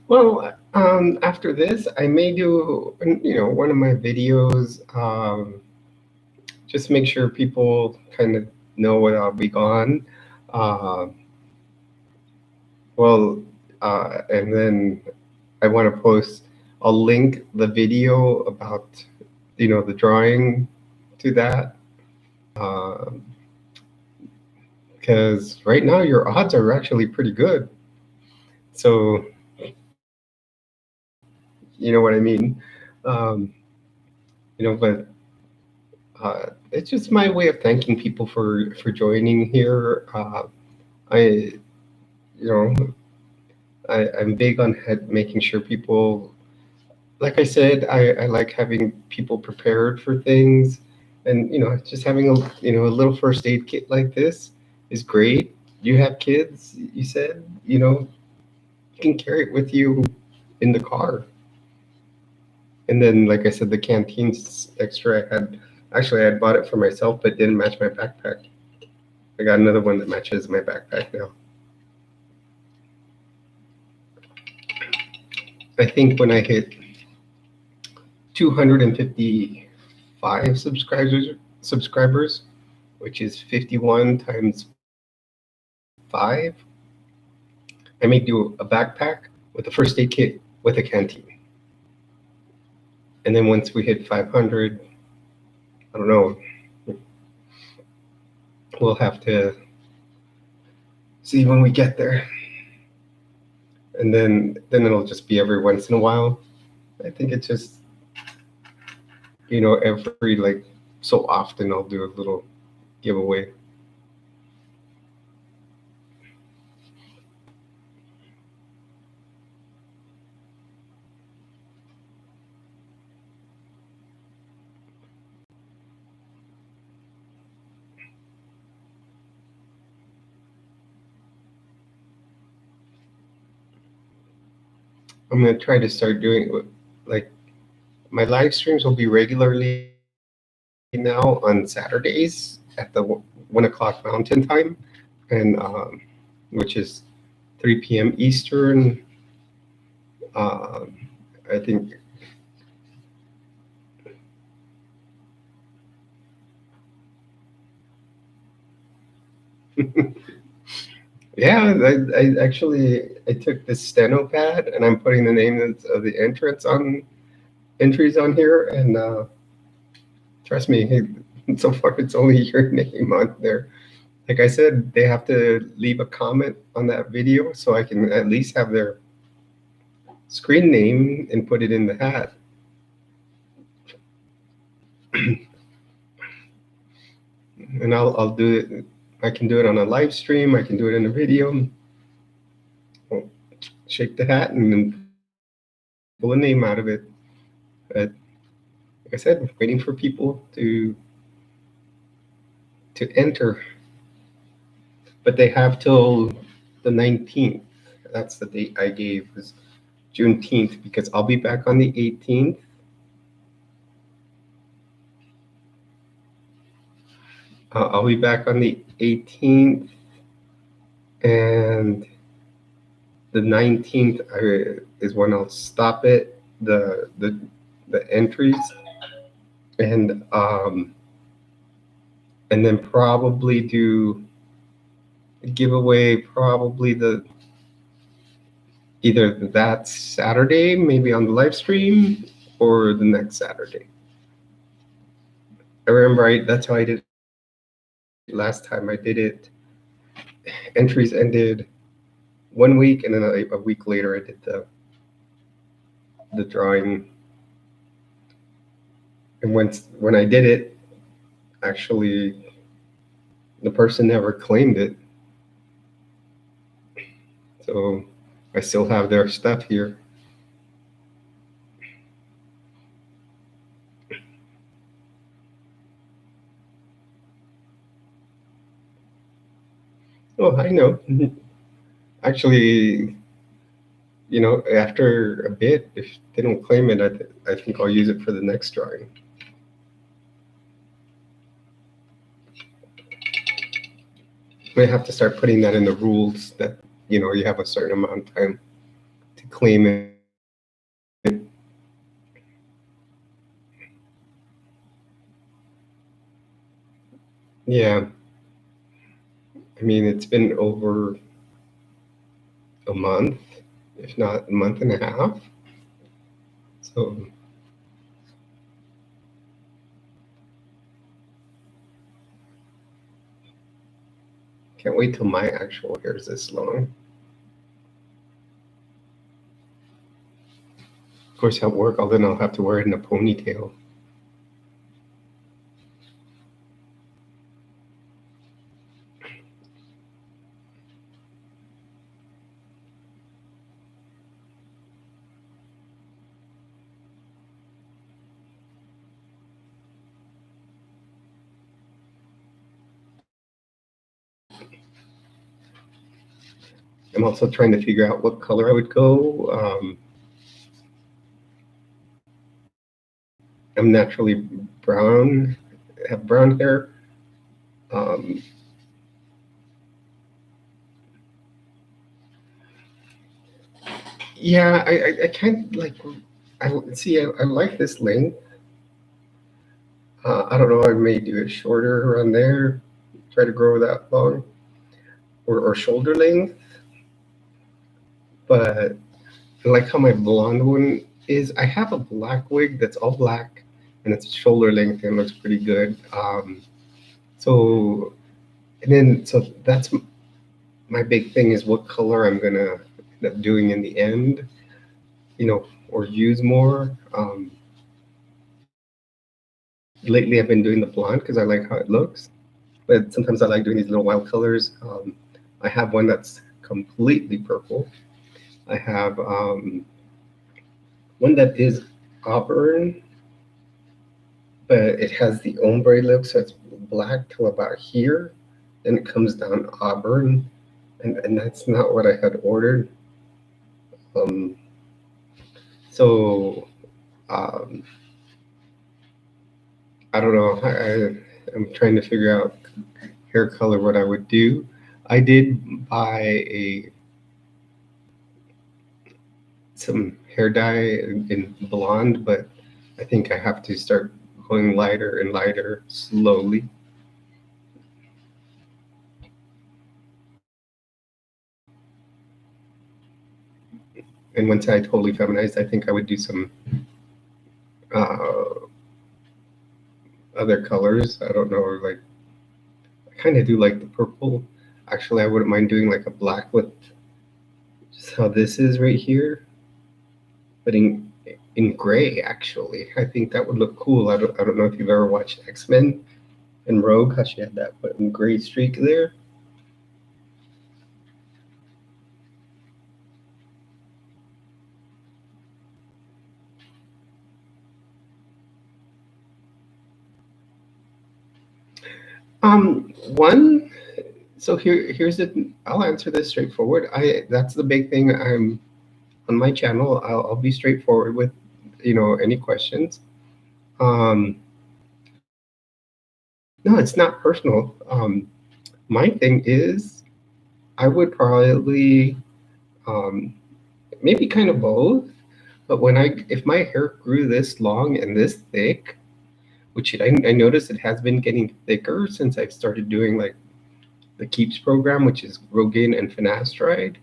Well, after this, I may do, one of my videos. Just make sure people kind of know what I'll be gone. Uh, well, and then I want to post. I'll link the video about, the drawing to that. Because right now your odds are actually pretty good. So, you know what I mean? But it's just my way of thanking people for joining here. I, you know, I'm big on making sure people, like I said, I like having people prepared for things, and just having a little first aid kit like this is great. You have kids, you said, you can carry it with you in the car. And then, like I said, the canteen's extra. I had bought it for myself, but didn't match my backpack. I got another one that matches my backpack now. I think when I hit 255 subscribers, which is 51 times 5, I may do a backpack with a first aid kit with a canteen. And then once we hit 500, I don't know, we'll have to see when we get there. And then it'll just be every once in a while. I think it's just, every like so often I'll do a little giveaway. I'm gonna try to start doing like my live streams will be regularly now on Saturdays at the 1 o'clock Mountain Time, and which is 3 p.m. Eastern. I think. Yeah, I actually I took this steno pad and I'm putting the names of the entries on here, and trust me, hey, so far it's only your name on there. Like I said, they have to leave a comment on that video so I can at least have their screen name and put it in the hat. And I'll do it. I can do it on a live stream. I can do it in a video. I'll shake the hat and then pull a name out of it. But like I said, waiting for people to enter. But they have till the 19th. That's the date I gave, was Juneteenth, because I'll be back on the 18th. I'll be back on the 18th, and the 19th is when I'll stop it, the entries, and then probably do a giveaway probably either that Saturday, maybe on the live stream, or the next Saturday. I remember that's how I did it last time. I did it. Entries ended 1 week, and then a week later I did the drawing. And when I did it, actually, the person never claimed it. So I still have their stuff here. Oh, I know. Actually, after a bit, if they don't claim it, I think I'll use it for the next drawing. I have to start putting that in the rules that, you have a certain amount of time to claim it. Yeah. I mean, it's been over a month, if not a month and a half. So can't wait till my actual hair is this long. Of course, at work, then I'll have to wear it in a ponytail. I'm also trying to figure out what color I would go. I'm naturally brown, have brown hair. Yeah, I kind of like, I like this length. I don't know, I may do it shorter around there, try to grow that long, or shoulder length. But I like how my blonde one is. I have a black wig that's all black, and it's shoulder length and looks pretty good. So that's my big thing, is what color I'm gonna end up doing in the end, or use more. Lately, I've been doing the blonde because I like how it looks, but sometimes I like doing these little wild colors. I have one that's completely purple. I have one that is auburn, but it has the ombre look, so it's black till about here, then it comes down auburn, and that's not what I had ordered. So I don't know. I'm trying to figure out hair color what I would do. I did buy some hair dye in blonde, but I think I have to start going lighter and lighter slowly. And once I totally feminized, I think I would do some uh, other colors. I don't know, like I kind of do like the purple. Actually, I wouldn't mind doing like a black with just how this is right here, but in gray. Actually, I think that would look cool. I don't know if you've ever watched X-Men and Rogue, how she had that gray streak there. One. So here's it. I'll answer this straightforward. That's the big thing. I'm on my channel. I'll be straightforward with, any questions. No, it's not personal. My thing is, I would probably um, maybe kind of both. But if my hair grew this long and this thick, which I noticed it has been getting thicker since I've started doing like the Keeps program, which is Rogaine and finasteride.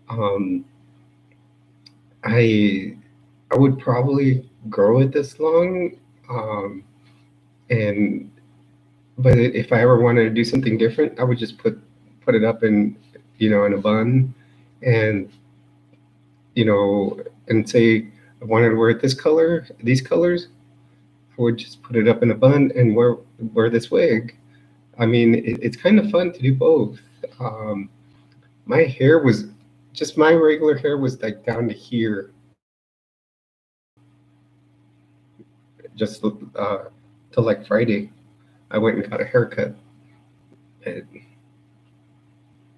Um, I I would probably grow it this long, and but if I ever wanted to do something different, I would just put it up in a bun, and you know, and say I wanted to wear it these colors, I would just put it up in a bun and wear this wig. I mean, it's kind of fun to do both. Um, my hair was just my regular hair was like down to here, just till like Friday. I went and got a haircut. And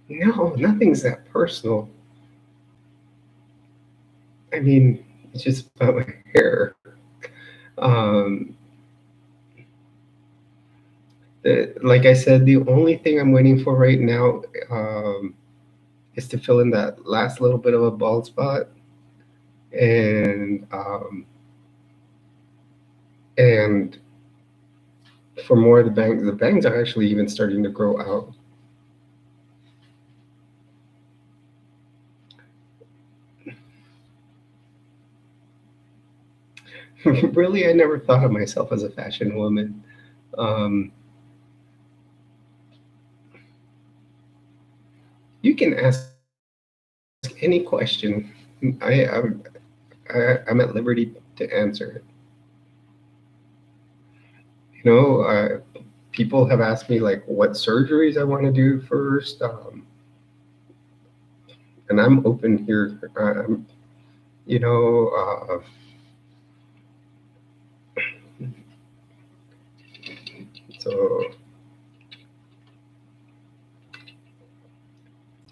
no, nothing's that personal. I mean, it's just about my hair. Um, like I said, the only thing I'm waiting for right now is to fill in that last little bit of a bald spot, and and for more of the bangs. The bangs are actually even starting to grow out. Really, I never thought of myself as a fashion woman. Um, you can ask any question. I, I, I'm at liberty to answer it. People have asked me like what surgeries I want to do first, and I'm open here. You know, so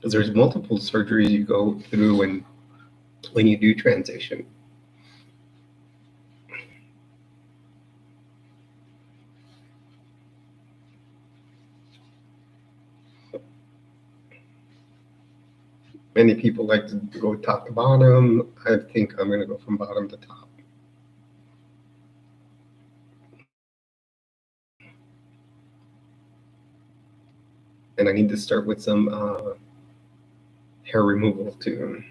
there's multiple surgeries you go through when you do transition. Many people like to go top to bottom. I think I'm going to go from bottom to top. And I need to start with some hair removal too.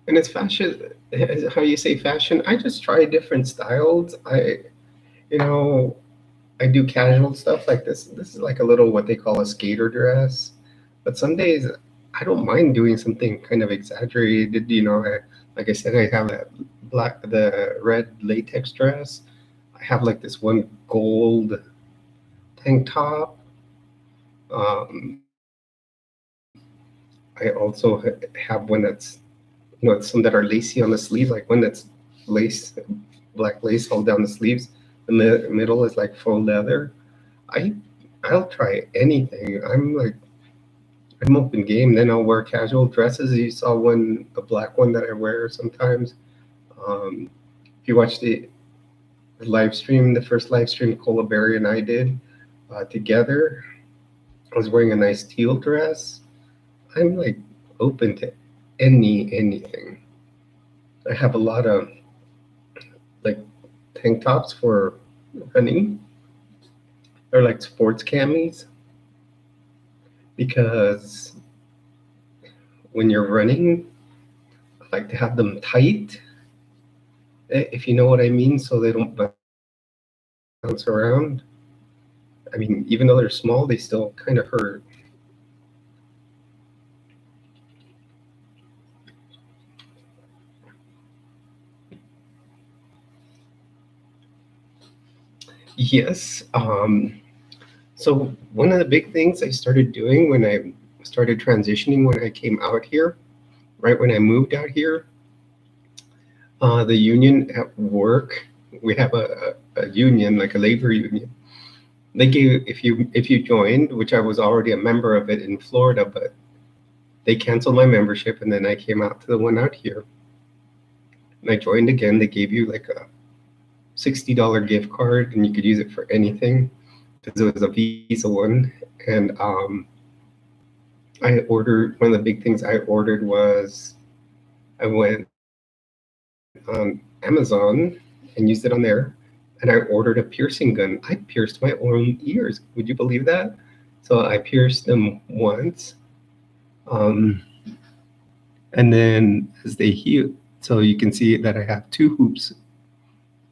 And it's fashion, how you say fashion. I just try different styles. You know, I do casual stuff like this. This is like a little what they call a skater dress. But some days I don't mind doing something kind of exaggerated. Like I said, I have the red latex dress. I have like this one gold tank top. Um, I also have one that's, some that are lacy on the sleeve, like one that's lace, black lace all down the sleeves. The middle is like faux leather. I I'll try anything. I'm open game. Then I'll wear casual dresses. You saw a black one that I wear sometimes. If you watch the live stream, the first live stream Cola Berry and I did together, I was wearing a nice teal dress. I'm like open to anything. I have a lot of like tank tops for running or like sports camis because when you're running, I like to have them tight, if you know what I mean, so they don't bounce around. I mean, even though they're small, they still kind of hurt. Yes. So one of the big things I started doing when I started transitioning when I came out here, right when I moved out here, the union at work, we have a union, like a labor union. They gave if you joined, which I was already a member of it in Florida, but they canceled my membership and then I came out to the one out here. And I joined again. They gave you like a $60 gift card and you could use it for anything because it was a Visa one. And I ordered, one of the big things I ordered was I went on Amazon and used it on there. And I ordered a piercing gun. I pierced my own ears. Would you believe that? So I pierced them once. And then as they heal, so you can see that I have two hoops.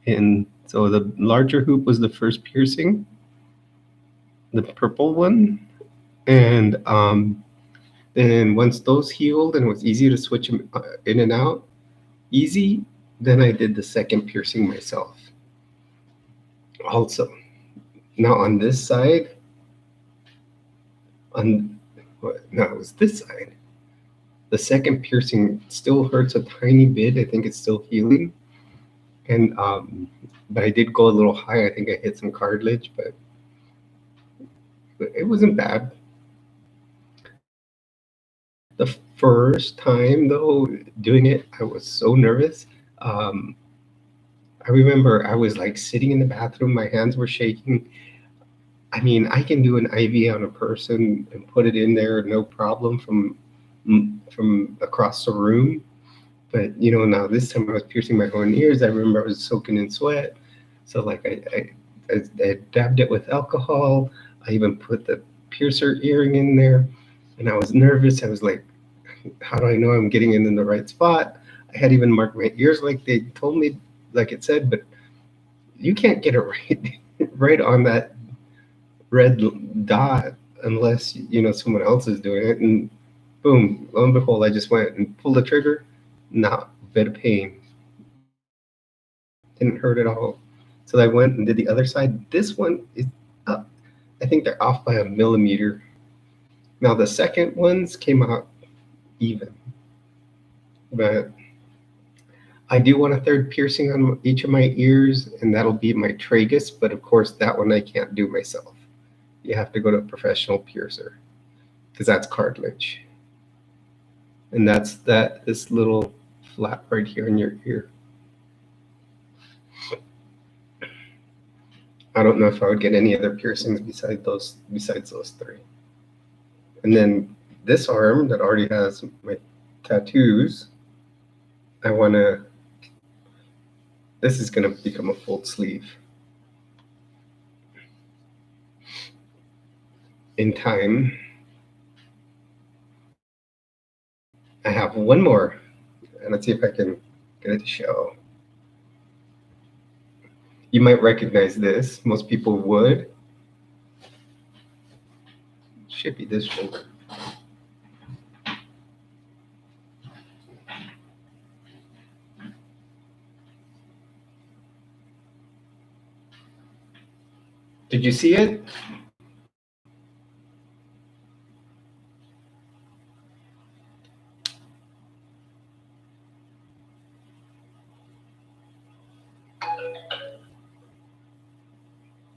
And so the larger hoop was the first piercing, the purple one. And then once those healed and it was easy to switch them in and out, easy, then I did the second piercing myself. Also, now on this side, no, it was this side. The second piercing still hurts a tiny bit. I think it's still healing. And but I did go a little high. I think I hit some cartilage, but it wasn't bad. The first time though doing it, I was so nervous. I remember I was like sitting in the bathroom, my hands were shaking. I mean, I can do an IV on a person and put it in there, no problem, from across the room. But now this time I was piercing my own ears. I remember I was soaking in sweat, so like I dabbed it with alcohol. I even put the piercer earring in there, and I was nervous. I was like, how do I know I'm getting it in the right spot? I had even marked my ears like they told me, like it said, but you can't get it right right on that red dot unless someone else is doing it. And boom, lo and behold, I just went and pulled the trigger. Not a bit of pain. Didn't hurt at all. So I went and did the other side. This one is up. I think they're off by a millimeter. Now the second ones came out even, but I do want a third piercing on each of my ears, and that'll be my tragus. But of course, that one I can't do myself. You have to go to a professional piercer because that's cartilage, and that's this little flap right here in your ear. I don't know if I would get any other piercings besides those three. And then this arm that already has my tattoos, this is gonna become a full sleeve in time. I have one more, and let's see if I can get it to show. You might recognize this. Most people would. Should be this shoulder. Did you see it?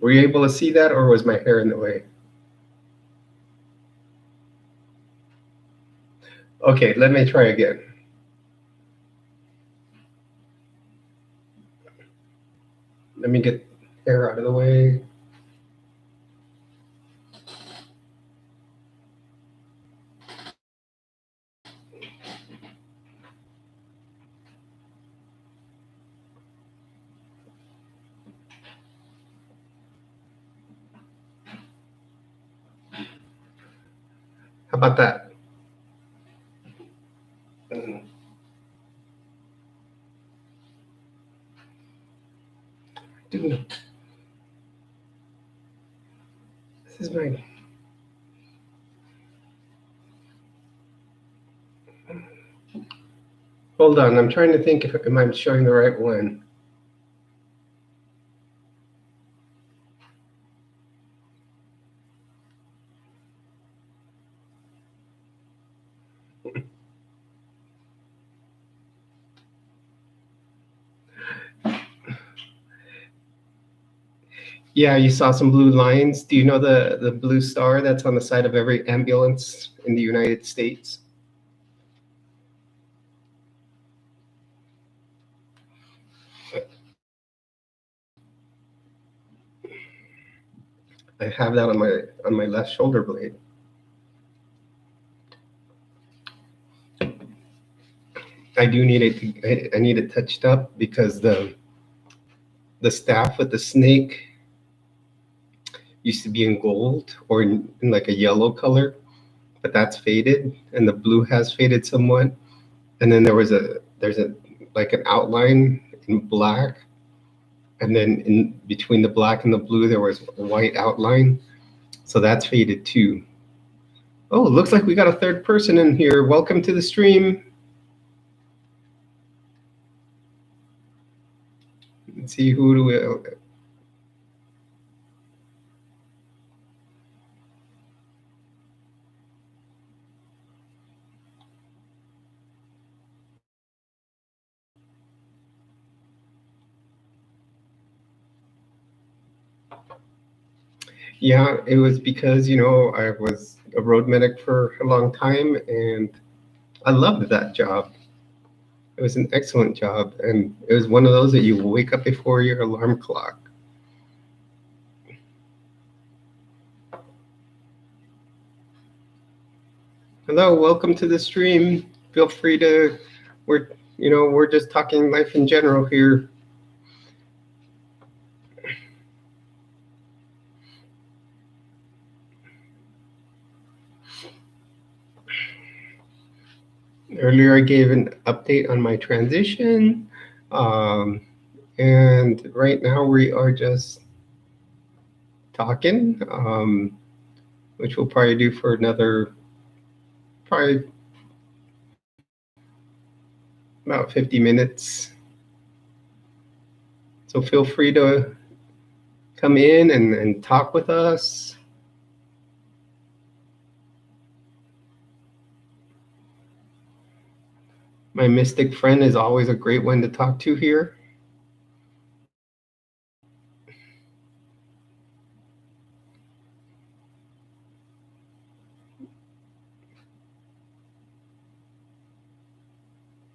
Were you able to see that, or was my hair in the way? Okay, let me try again. Let me get hair out of the way. How about that? Dude, this is my... Hold on, I'm trying to think if am I showing the right one. Yeah, you saw some blue lines. Do you know the blue star that's on the side of every ambulance in the United States? I have that on my left shoulder blade. I do need it. I need it touched up because the staff with the snake used to be in gold or in like a yellow color, but that's faded, and the blue has faded somewhat. And then there's a like an outline in black, and then in between the black and the blue there was a white outline, so that's faded too. Oh, it looks like we got a third person in here. Welcome to the stream. Let's see, who do we... Yeah, it was because, you know, I was a road medic for a long time, and I loved that job. It was an excellent job, and it was one of those that you wake up before your alarm clock. Hello, welcome to the stream. Feel free to, we're just talking life in general here. Earlier I gave an update on my transition, and right now we are just talking, which we'll probably do for another, probably about 50 minutes. So feel free to come in and talk with us. My mystic friend is always a great one to talk to here.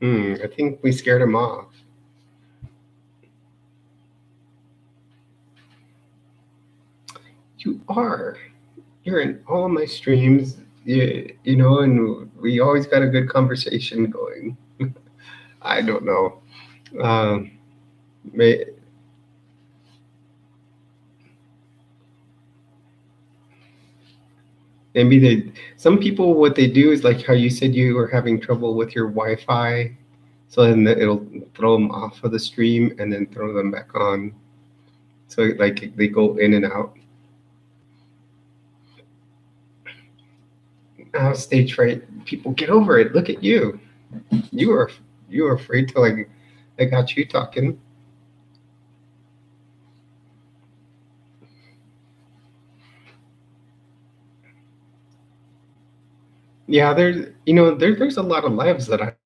I think we scared him off. You're in all of my streams, you know, and we always got a good conversation going. I don't know. Maybe some people, what they do is like how you said you were having trouble with your Wi-Fi, so then it'll throw them off of the stream and then throw them back on. So like they go in and out. Stage fright. People, get over it. Look at you. You are afraid to, like, I got you talking. Yeah, there's a lot of lives that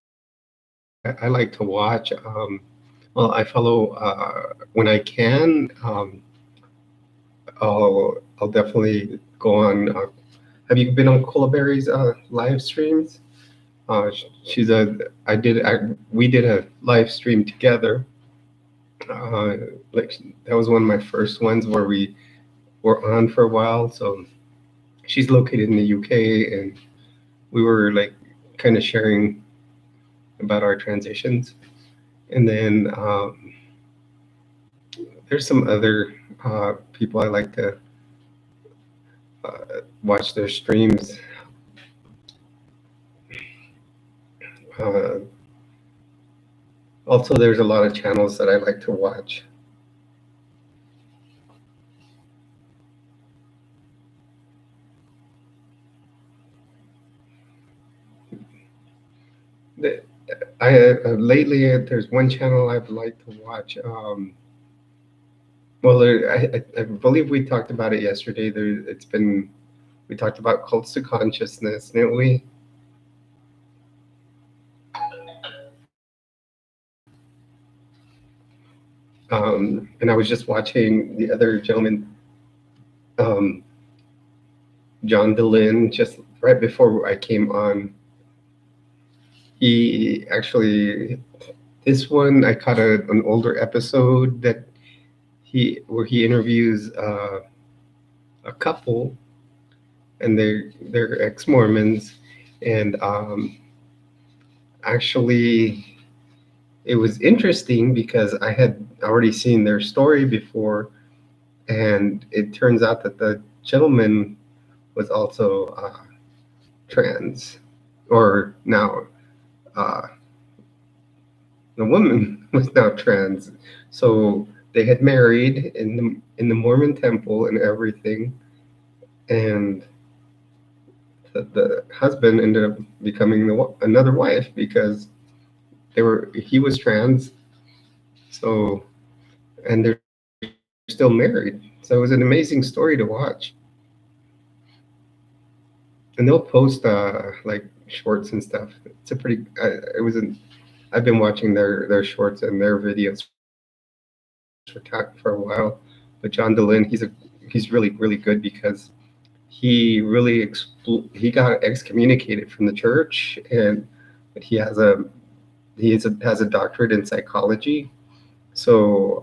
I like to watch. Well, I follow when I can. I'll definitely go on. Have you been on Colaberry's live streams? She's a. We did a live stream together. Uh, like that was one of my first ones where we were on for a while. So she's located in the UK, and we were like kind of sharing about our transitions. And then there's some other people I like to watch their streams. Uh, Also, there's a lot of channels that I like to watch. Lately there's one channel I've liked to watch. Well, I believe we talked about it yesterday. We talked about cults to consciousness, didn't we? And I was just watching the other gentleman, um, John DeLynn, just right before I came on. He actually, this one I caught an older episode where he interviews a couple, and they're ex-Mormons, and actually it was interesting because I had already seen their story before, and it turns out that the gentleman was also trans, or now the woman was now trans. So they had married in the Mormon temple and everything, and the husband ended up becoming another wife because he was trans. So, and they're still married. So it was an amazing story to watch. And they'll post like shorts and stuff. It's a pretty. It was an. I've been watching their shorts and their videos for a while. But John DeLynn, he's really good because he got excommunicated from the church, and but has a doctorate in psychology. So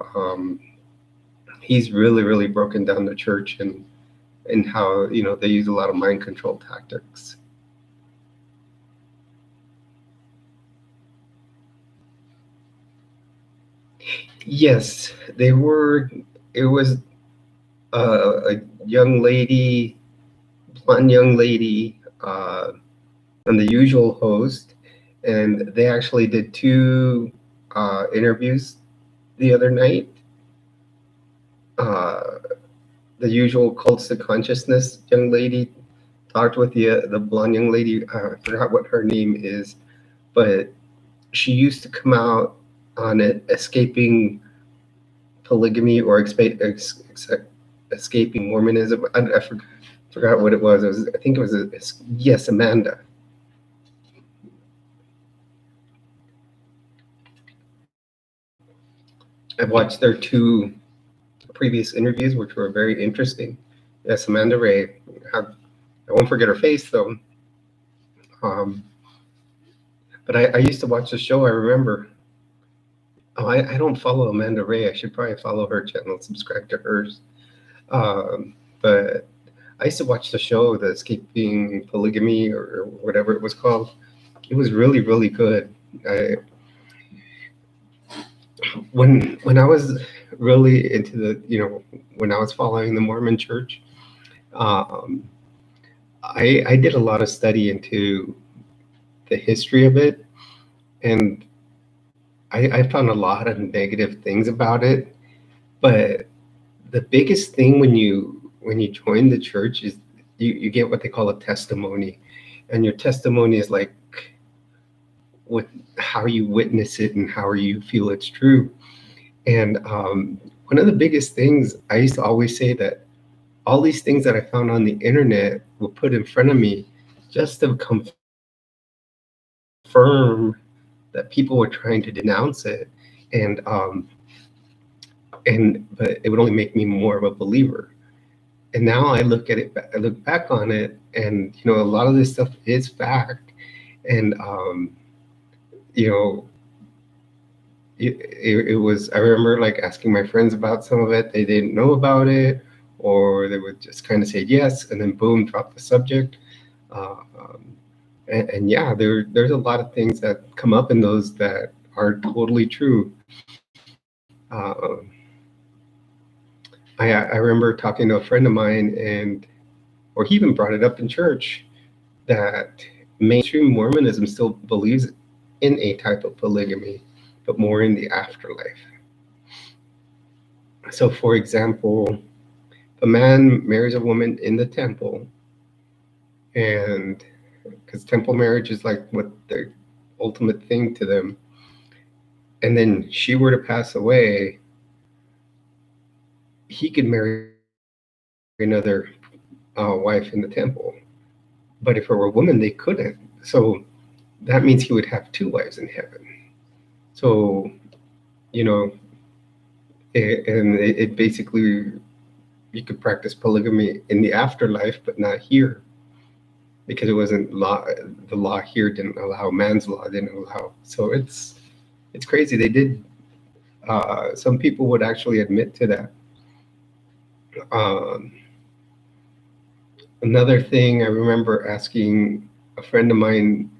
he's really broken down the church and how they use a lot of mind control tactics. Yes, they were. It was a young lady, blonde young lady, and the usual host, and they actually did two interviews the other night. The usual cults to consciousness young lady talked with the blonde young lady. I forgot what her name is, but she used to come out on it, escaping polygamy or escaping Mormonism. I forgot what it was. I think it was yes, Amanda. I've watched their two previous interviews, which were very interesting. Yes, Amanda Ray. I won't forget her face though. But I used to watch the show. I remember. Oh, I don't follow Amanda Ray. I should probably follow her channel, subscribe to hers. But I used to watch the show, the Escaping Polygamy or whatever it was called. It was really good. When I was really into when I was following the Mormon Church, I did a lot of study into the history of it, and I found a lot of negative things about it. But the biggest thing when you join the church is you get what they call a testimony, and your testimony is like how you witness it and how you feel it's true. And one of the biggest things I used to always say that all these things that I found on the internet were put in front of me just to confirm that people were trying to denounce it, and but it would only make me more of a believer. And now I look at it, I look back on it, and a lot of this stuff is fact. And you know, it was. I remember like asking my friends about some of it. They didn't know about it, or they would just kind of say yes, and then boom, drop the subject. Uh, um, and yeah, there's a lot of things that come up in those that are totally true. I remember talking to a friend of mine, and or he even brought it up in church that mainstream Mormonism still believes in a type of polygamy, but more in the afterlife. So, for example, a man marries a woman in the temple, and because temple marriage is like what the ultimate thing to them, and then she were to pass away, he could marry another wife in the temple. But if it were a woman, they couldn't. So that means he would have two wives in heaven. So, you know, it basically, you could practice polygamy in the afterlife, but not here, because it wasn't law. The law here didn't allow. Man's law didn't allow. So it's crazy. They did. Some people would actually admit to that. Um, Another thing I remember asking a friend of mine,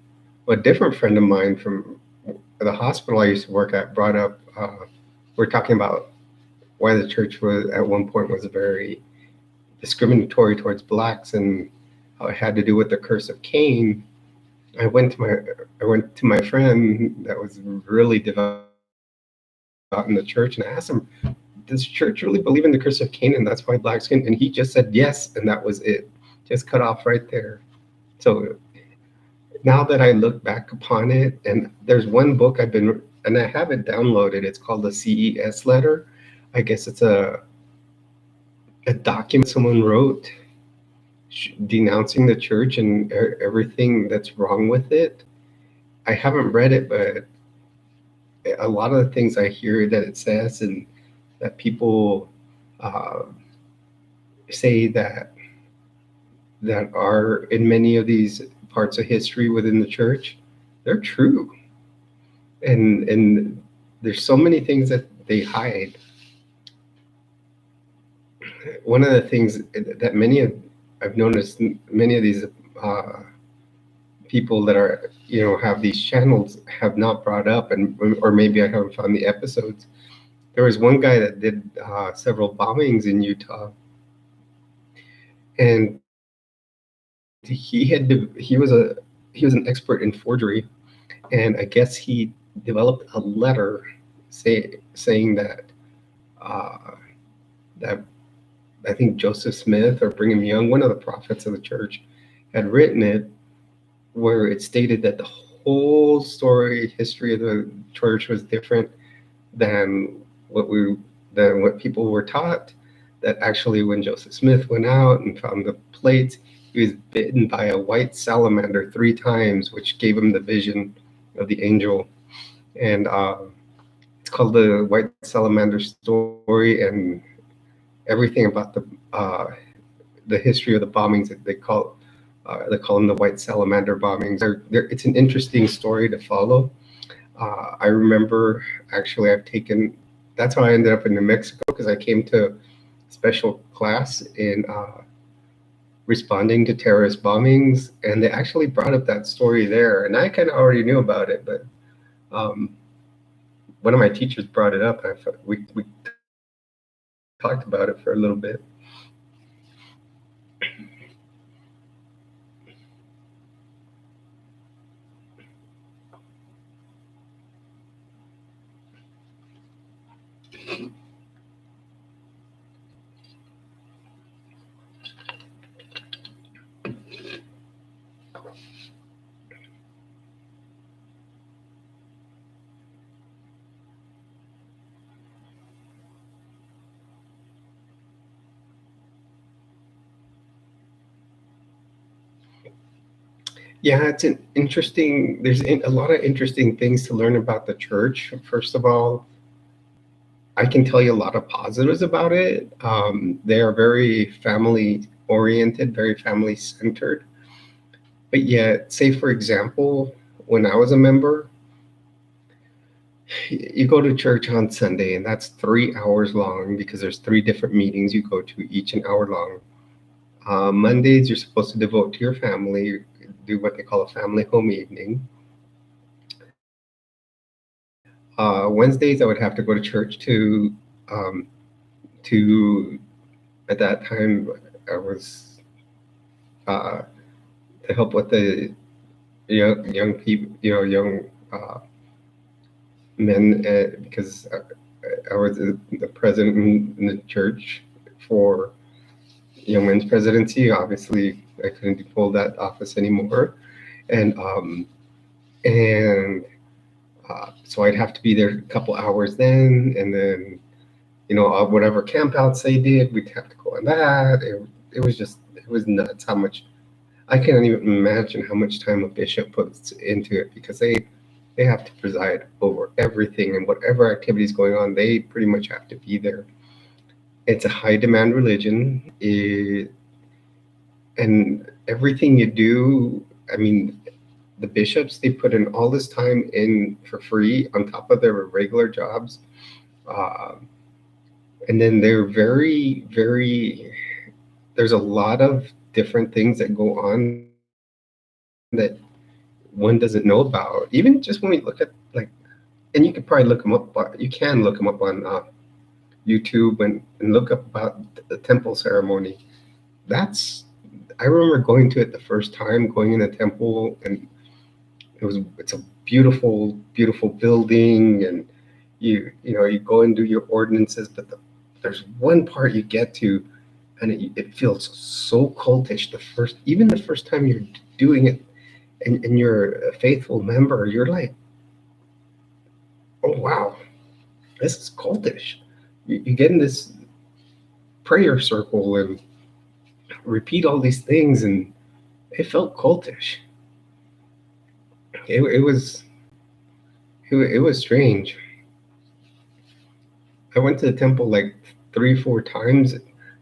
a different friend of mine from the hospital I used to work at, brought up. We're talking about why the church was at one point was very discriminatory towards blacks, and how it had to do with the curse of Cain. I went to my friend that was really devout in the church, and I asked him, "Does church really believe in the curse of Cain, and that's why blacks can?" And he just said yes, and that was it. Just cut off right there. So now that I look back upon it, and there's one book and I have it downloaded. It's called the CES letter. I guess it's a document someone wrote denouncing the church and everything that's wrong with it. I haven't read it, but a lot of the things I hear that it says, and that people uh, say that are in many of these parts of history within the church, they're true. And there's so many things that they hide. One of the things that I've noticed, many of these people that are have these channels have not brought up, and or maybe I haven't found the episodes. There was one guy that did several bombings in Utah, and he was an expert in forgery, and I guess he developed a letter saying that uh, that I think Joseph Smith or Brigham Young, one of the prophets of the church, had written it, where it stated that the whole history of the church was different than what people were taught. That actually, when Joseph Smith went out and found the plates, he was bitten by a white salamander 3 times, which gave him the vision of the angel. And it's called the White Salamander Story, and everything about the history of the bombings that they call them the White Salamander bombings. It's an interesting story to follow. I remember actually that's how I ended up in New Mexico, because I came to special class in responding to terrorist bombings, and they actually brought up that story there, and I kind of already knew about it, but one of my teachers brought it up, and we talked about it for a little bit. Yeah, it's an interesting. There's a lot of interesting things to learn about the church. First of all, I can tell you a lot of positives about it. They are very family oriented, very family centered. But yet, say for example, when I was a member, you go to church on Sunday, and that's 3 hours long because there's three different meetings you go to, each an hour long. Mondays, you're supposed to devote to your family, do what they call a family home evening. Wednesdays, I would have to go to church to at that time I was uh, to help with the young people, young men, because I was the president in the church for young men's presidency. Obviously, I couldn't hold that office anymore, and and so I'd have to be there a couple hours then, and then whatever campouts they did, we'd have to go on that. It was nuts how much. I can't even imagine how much time a bishop puts into it because they have to preside over everything, and whatever activities going on, they pretty much have to be there. It's a high demand religion, and everything you do, I mean, the bishops, they put in all this time in for free on top of their regular jobs. Uh, and then they're very, very, there's a lot of different things that go on that one doesn't know about. Even just when we look at, like, and you could probably look them up, but you can look them up on YouTube and look up about the temple ceremony. I remember going to it the first time, going in the temple, and it's a beautiful, beautiful building, and you go and do your ordinances, but there's one part you get to, and it feels so cultish. Even the first time you're doing it, and you're a faithful member, you're like, oh wow, this is cultish. You get in this prayer circle and repeat all these things, and it felt cultish. It was strange. I went to the temple like 3, 4 times,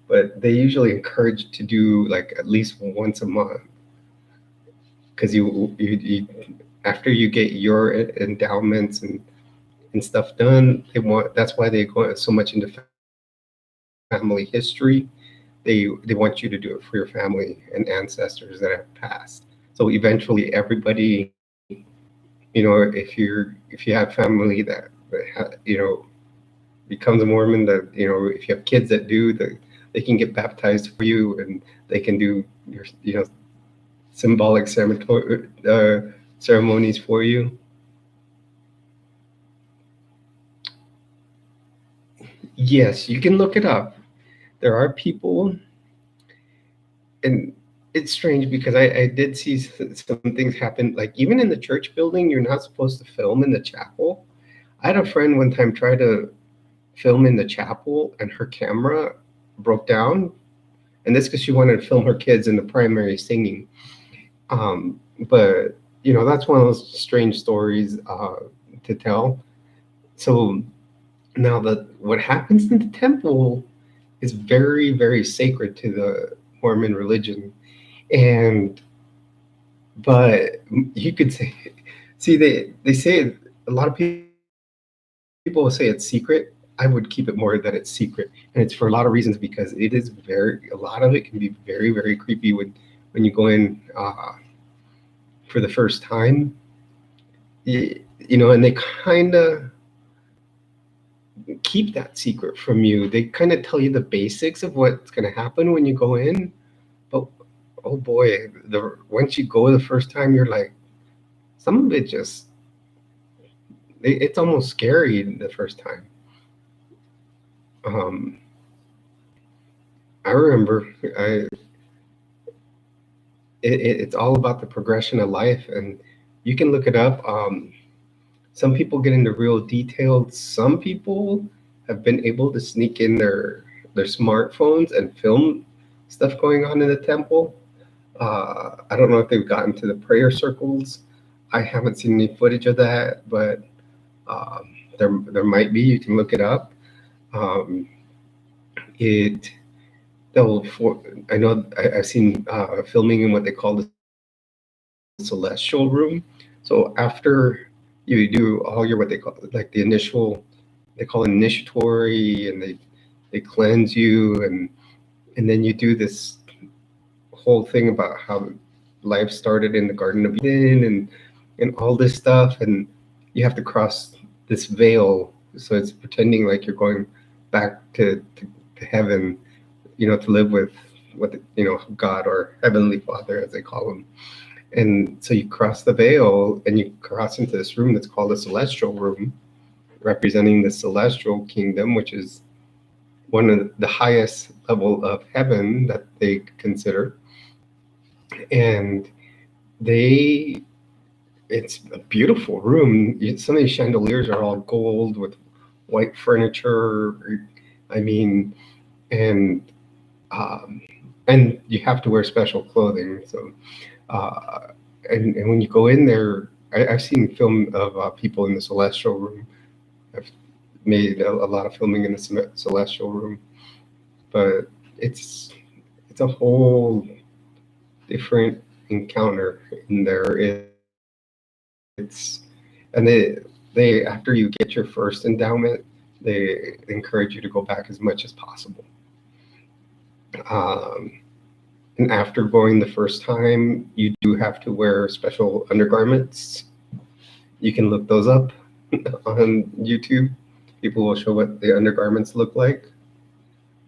but they usually encourage to do like at least once a month, because you after you get your endowments and stuff done, that's why they go so much into family history. They want you to do it for your family and ancestors that have passed. So eventually, everybody, if you have family that becomes a Mormon, that if you have kids that do, they can get baptized for you, and they can do your symbolic ceremonies for you. Yes, you can look it up. There are people, and it's strange because I did see some things happen. Like, even in the church building, you're not supposed to film in the chapel. I had a friend one time try to film in the chapel, and her camera broke down, and that's because she wanted to film her kids in the primary singing. But that's one of those strange stories to tell. So now, what happens in the temple is very, very sacred to the Mormon religion, but you could say, see, they say, a lot of people will say it's secret. I would keep it more that it's secret, and it's for a lot of reasons, because a lot of it can be very, very creepy when you go in for the first time, and they kind of keep that secret from you. They kind of tell you the basics of what's going to happen when you go in, but oh boy, once you go the first time, you're like, some of it it's almost scary the first time. I remember it's all about the progression of life, and you can look it up. Some people get into real detailed. Some people have been able to sneak in their smartphones and film stuff going on in the temple. I don't know if they've gotten to the prayer circles. I haven't seen any footage of that, but there might be. You can look it up. Um, it they'll for I know I've seen filming in what they call the celestial room. So after you do all your what they call like the initial, they call it initiatory, and they cleanse you, and then you do this whole thing about how life started in the Garden of Eden and all this stuff, and you have to cross this veil. So it's pretending like you're going back to heaven, to live with God or Heavenly Father, as they call him. And so you cross the veil and you cross into this room that's called the celestial room, representing the celestial kingdom, which is one of the highest level of heaven that they consider. And they it's a beautiful room. Some of these chandeliers are all gold with white furniture. I mean, and um, and you have to wear special clothing. So uh, and when you go in there, I've seen film of people in the celestial room. I've made a lot of filming in the celestial room, but it's it's a whole different encounter in there. It's and they after you get your first endowment, they encourage you to go back as much as possible. Um, and after going the first time, you do have to wear special undergarments. You can look those up on YouTube. People will show what the undergarments look like.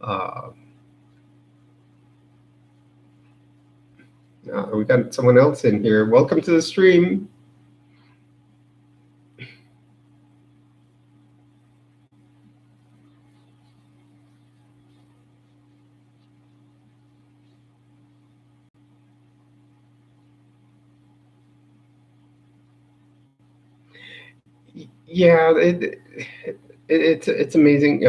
Uh, we got someone else in here. Welcome to the stream. Yeah, it's amazing.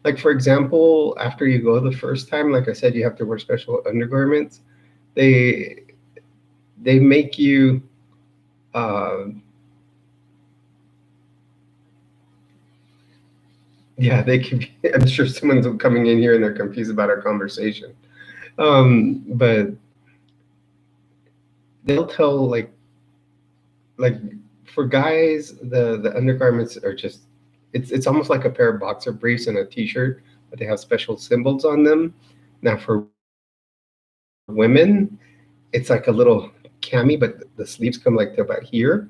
Like for example, after you go the first time, like I said, you have to wear special undergarments. They they make you. Uh, yeah, they can be. I'm sure someone's coming in here and they're confused about our conversation. But they'll tell like for guys, the undergarments are just it's almost like a pair of boxer briefs and a t-shirt, but they have special symbols on them. Now for women, it's like a little cami, but the sleeves come like to about here,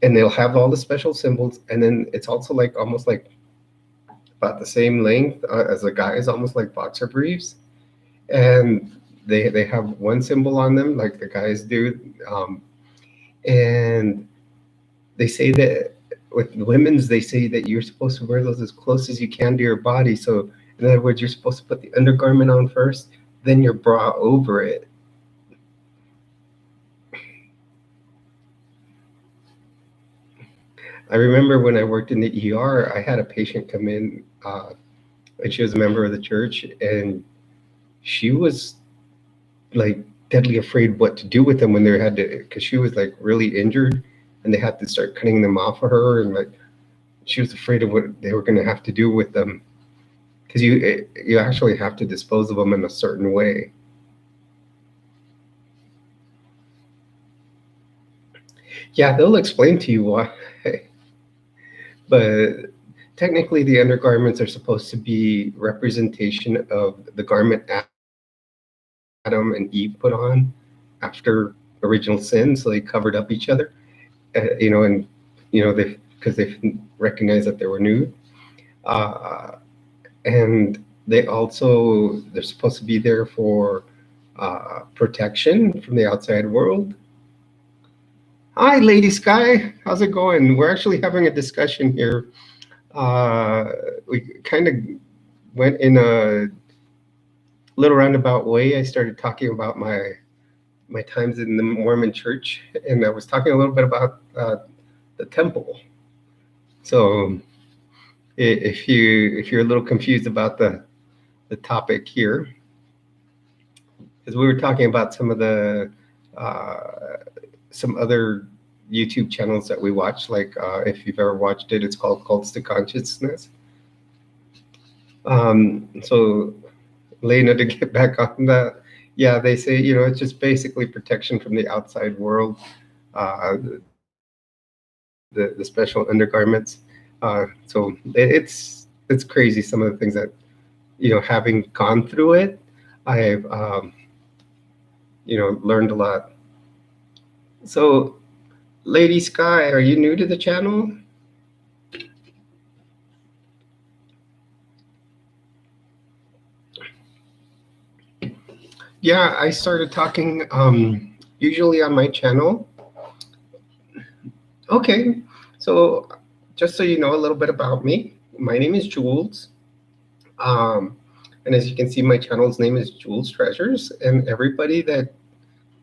and they'll have all the special symbols, and then it's also like almost like about the same length as the guys, almost like boxer briefs, and they have one symbol on them like the guys do, and they say that with women's, they say that you're supposed to wear those as close as you can to your body. So in other words, you're supposed to put the undergarment on first, then your bra over it. I remember when I worked in the ER, I had a patient come in, and she was a member of the church, and she was like deadly afraid what to do with them when they had to, because she was like really injured, and they had to start cutting them off of her, and like she was afraid of what they were going to have to do with them, because you actually have to dispose of them in a certain way. Yeah, they'll explain to you why, but technically the undergarments are supposed to be representation of the garment Adam and Eve put on after original sin, so they covered up each other, and they because they recognized that they were nude, and they're supposed to be there for protection from the outside world. Hi, Lady Sky, how's it going? We're actually having a discussion here. We kind of went in a little roundabout way. I started talking about my times in the Mormon church, and I was talking a little bit about the temple. So if you're a little confused about the topic here, because we were talking about some other YouTube channels that we watch, like if you've ever watched it, it's called Cults to Consciousness. So Lena, to get back on that, yeah, they say, it's just basically protection from the outside world, the special undergarments. So it's crazy some of the things that, having gone through it, I've learned a lot. So, Lady Sky, are you new to the channel? Yeah, I started talking usually on my channel. Okay, so just so you know a little bit about me, my name is Jules. Um, and as you can see, my channel's name is Jules Treasures. And everybody that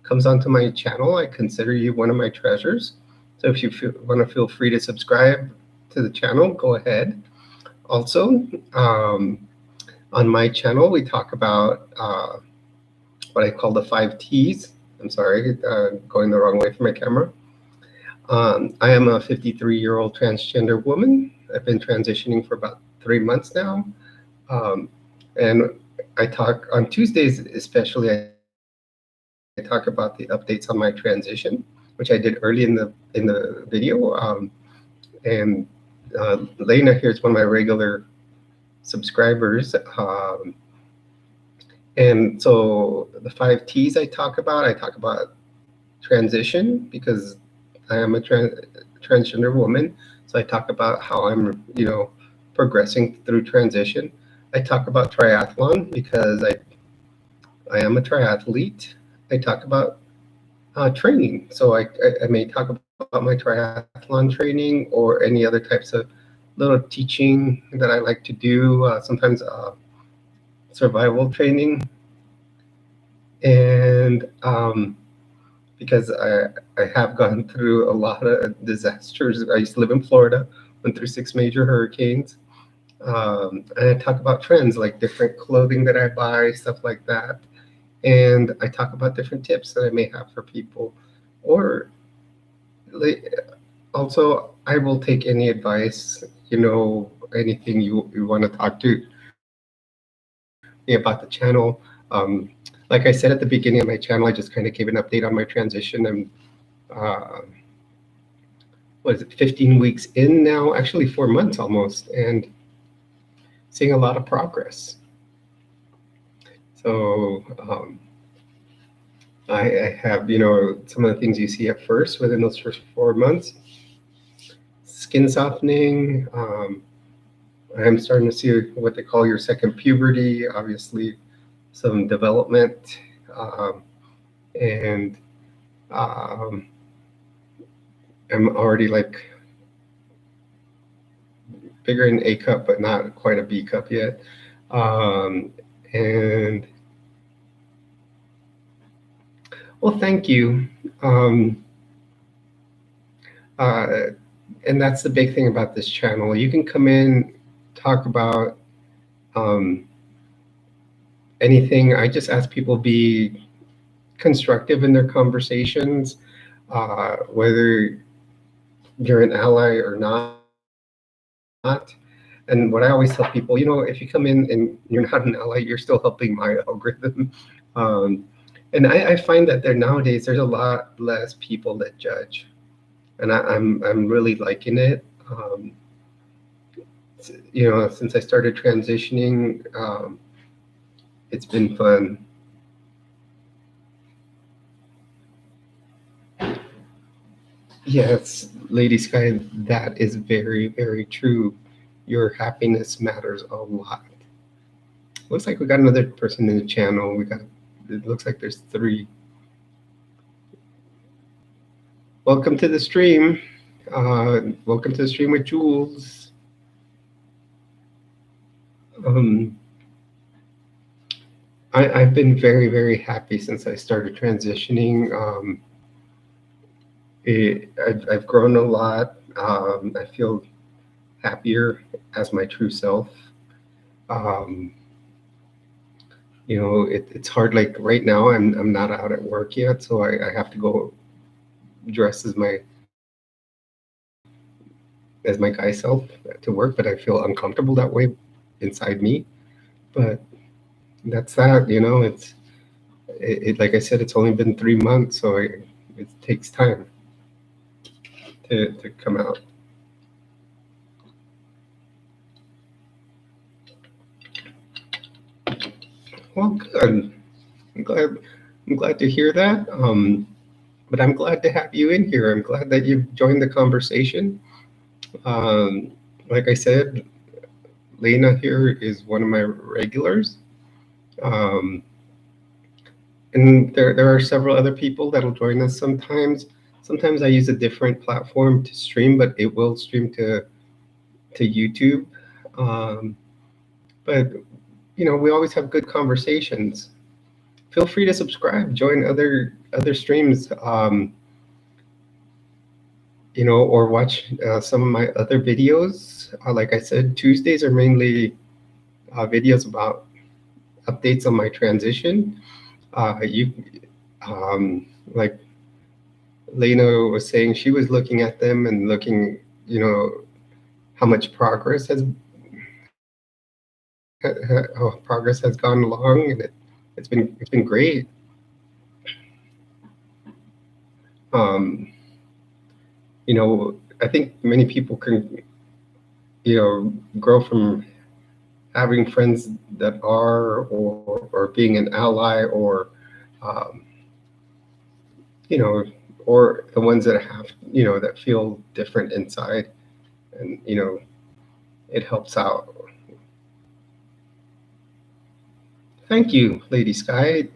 comes onto my channel, I consider you one of my treasures. So if you want to feel free to subscribe to the channel, go ahead. Also, on my channel, we talk about what I call the 5 T's. I'm sorry, going the wrong way for my camera. I am a 53-year-old transgender woman. I've been transitioning for about 3 months now. And I talk on Tuesdays, especially, I talk about the updates on my transition, which I did early in the video. And Lena here is one of my regular subscribers. And so the 5 T's I talk about transition because I am a transgender woman. So I talk about how I'm, progressing through transition. I talk about triathlon because I am a triathlete. I talk about training. So I may talk about my triathlon training or any other types of little teaching that I like to do. Sometimes survival training. And because I have gone through a lot of disasters. I used to live in Florida, went through 6 major hurricanes. And I talk about trends like different clothing that I buy, stuff like that. And I talk about different tips that I may have for people. Or also, I will take any advice, anything you want to talk to me about the channel. Like I said at the beginning of my channel, I just kind of gave an update on my transition. I'm, what is it, 15 weeks in now, actually 4 months almost, and seeing a lot of progress. So I have, some of the things you see at first within those first 4 months. Skin softening. I'm starting to see what they call your second puberty, obviously some development. And I'm already like bigger in A cup, but not quite a B cup yet. And well, thank you. And that's the big thing about this channel. You can come in, talk about anything. I just ask people be constructive in their conversations, whether you're an ally or not. And what I always tell people, if you come in and you're not an ally, you're still helping my algorithm. And I find that nowadays there's a lot less people that judge, and I'm really liking it. Since I started transitioning, it's been fun. Yes, Lady Sky, that is very, very true. Your happiness matters a lot. Looks like we got another person in the channel. It looks like there's 3. Welcome to the stream. Welcome to the stream with Jules. I've been very, very happy since I started transitioning. I've grown a lot. I feel happier as my true self. It's hard. Like right now, I'm not out at work yet, so I have to go dress as my guy self to work, but I feel uncomfortable that way inside me. but that's that. It like I said, it's only been 3 months, so it takes time to come out. Well, good. I'm glad. I'm glad to hear that. But I'm glad to have you in here. I'm glad that you've joined the conversation. Um, like I said, Lena here is one of my regulars. Um, and there are several other people that'll join us sometimes. Sometimes I use a different platform to stream, but it will stream to YouTube. Um, but we always have good conversations. Feel free to subscribe, join other streams, or watch some of my other videos. Like I said, Tuesdays are mainly videos about updates on my transition. You like Lena was saying, she was looking at them and looking, how much progress has gone along, and it's been great. Um, I think many people can, grow from having friends that are, or being an ally, um, you know, or the ones that have, that feel different inside, and it helps out. Thank you, Lady Sky.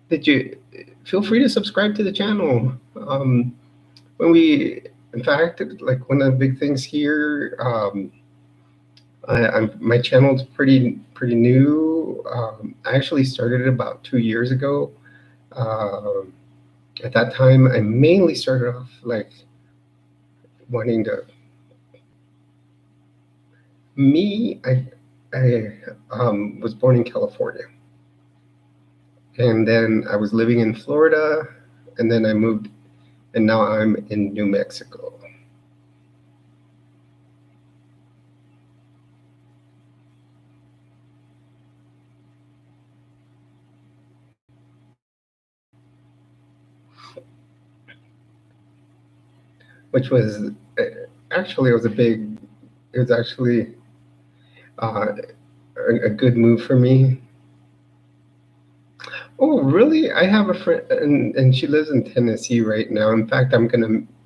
Did you feel free to subscribe to the channel? When we, in fact, like one of the big things here, my channel's pretty new. I actually started it about 2 years ago. Um at that time, I mainly started off like wanting to. Me, I was born in California, and then I was living in Florida, and then I moved, and now I'm in New Mexico. Which was actually it was actually uh, a good move for me. Oh, really? I have a friend, and she lives in Tennessee right now. In fact,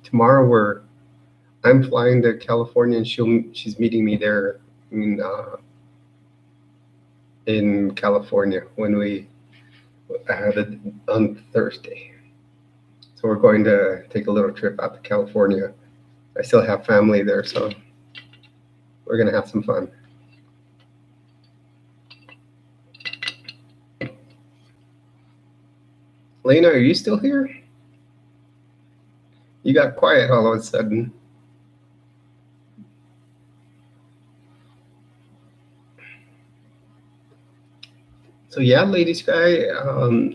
tomorrow I'm flying to California, and she's meeting me there in in California when we had it on Thursday. So we're going to take a little trip out to California. I still have family there, so we're gonna have some fun. Lena, are you still here? You got quiet all of a sudden. So yeah, Lady Sky, I'd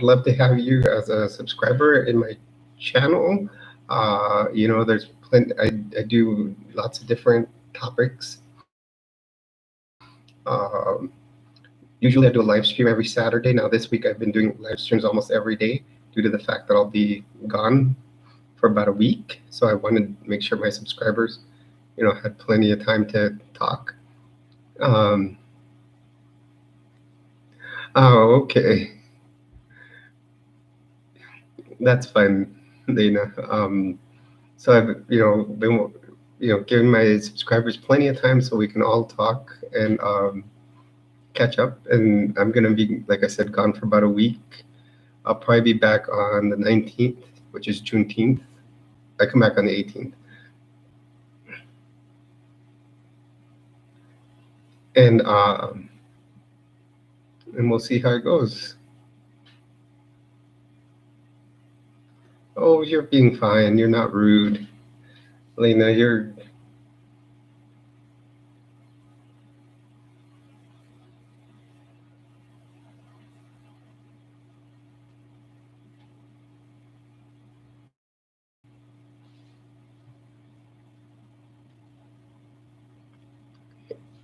love to have you as a subscriber in my channel. There's plenty. I do lots of different topics. Um, Usually I do a live stream every Saturday. Now this week I've been doing live streams almost every day due to the fact that I'll be gone for about a week. So I wanted to make sure my subscribers, had plenty of time to talk. Um, oh, okay. That's fine, Dana. So I've, been, giving my subscribers plenty of time so we can all talk and catch up. And I'm gonna be, like I said, gone for about a week. I'll probably be back on the 19th, which is Juneteenth. I come back on the 18th. And we'll see how it goes. Oh, you're being fine. You're not rude, Lena. You're.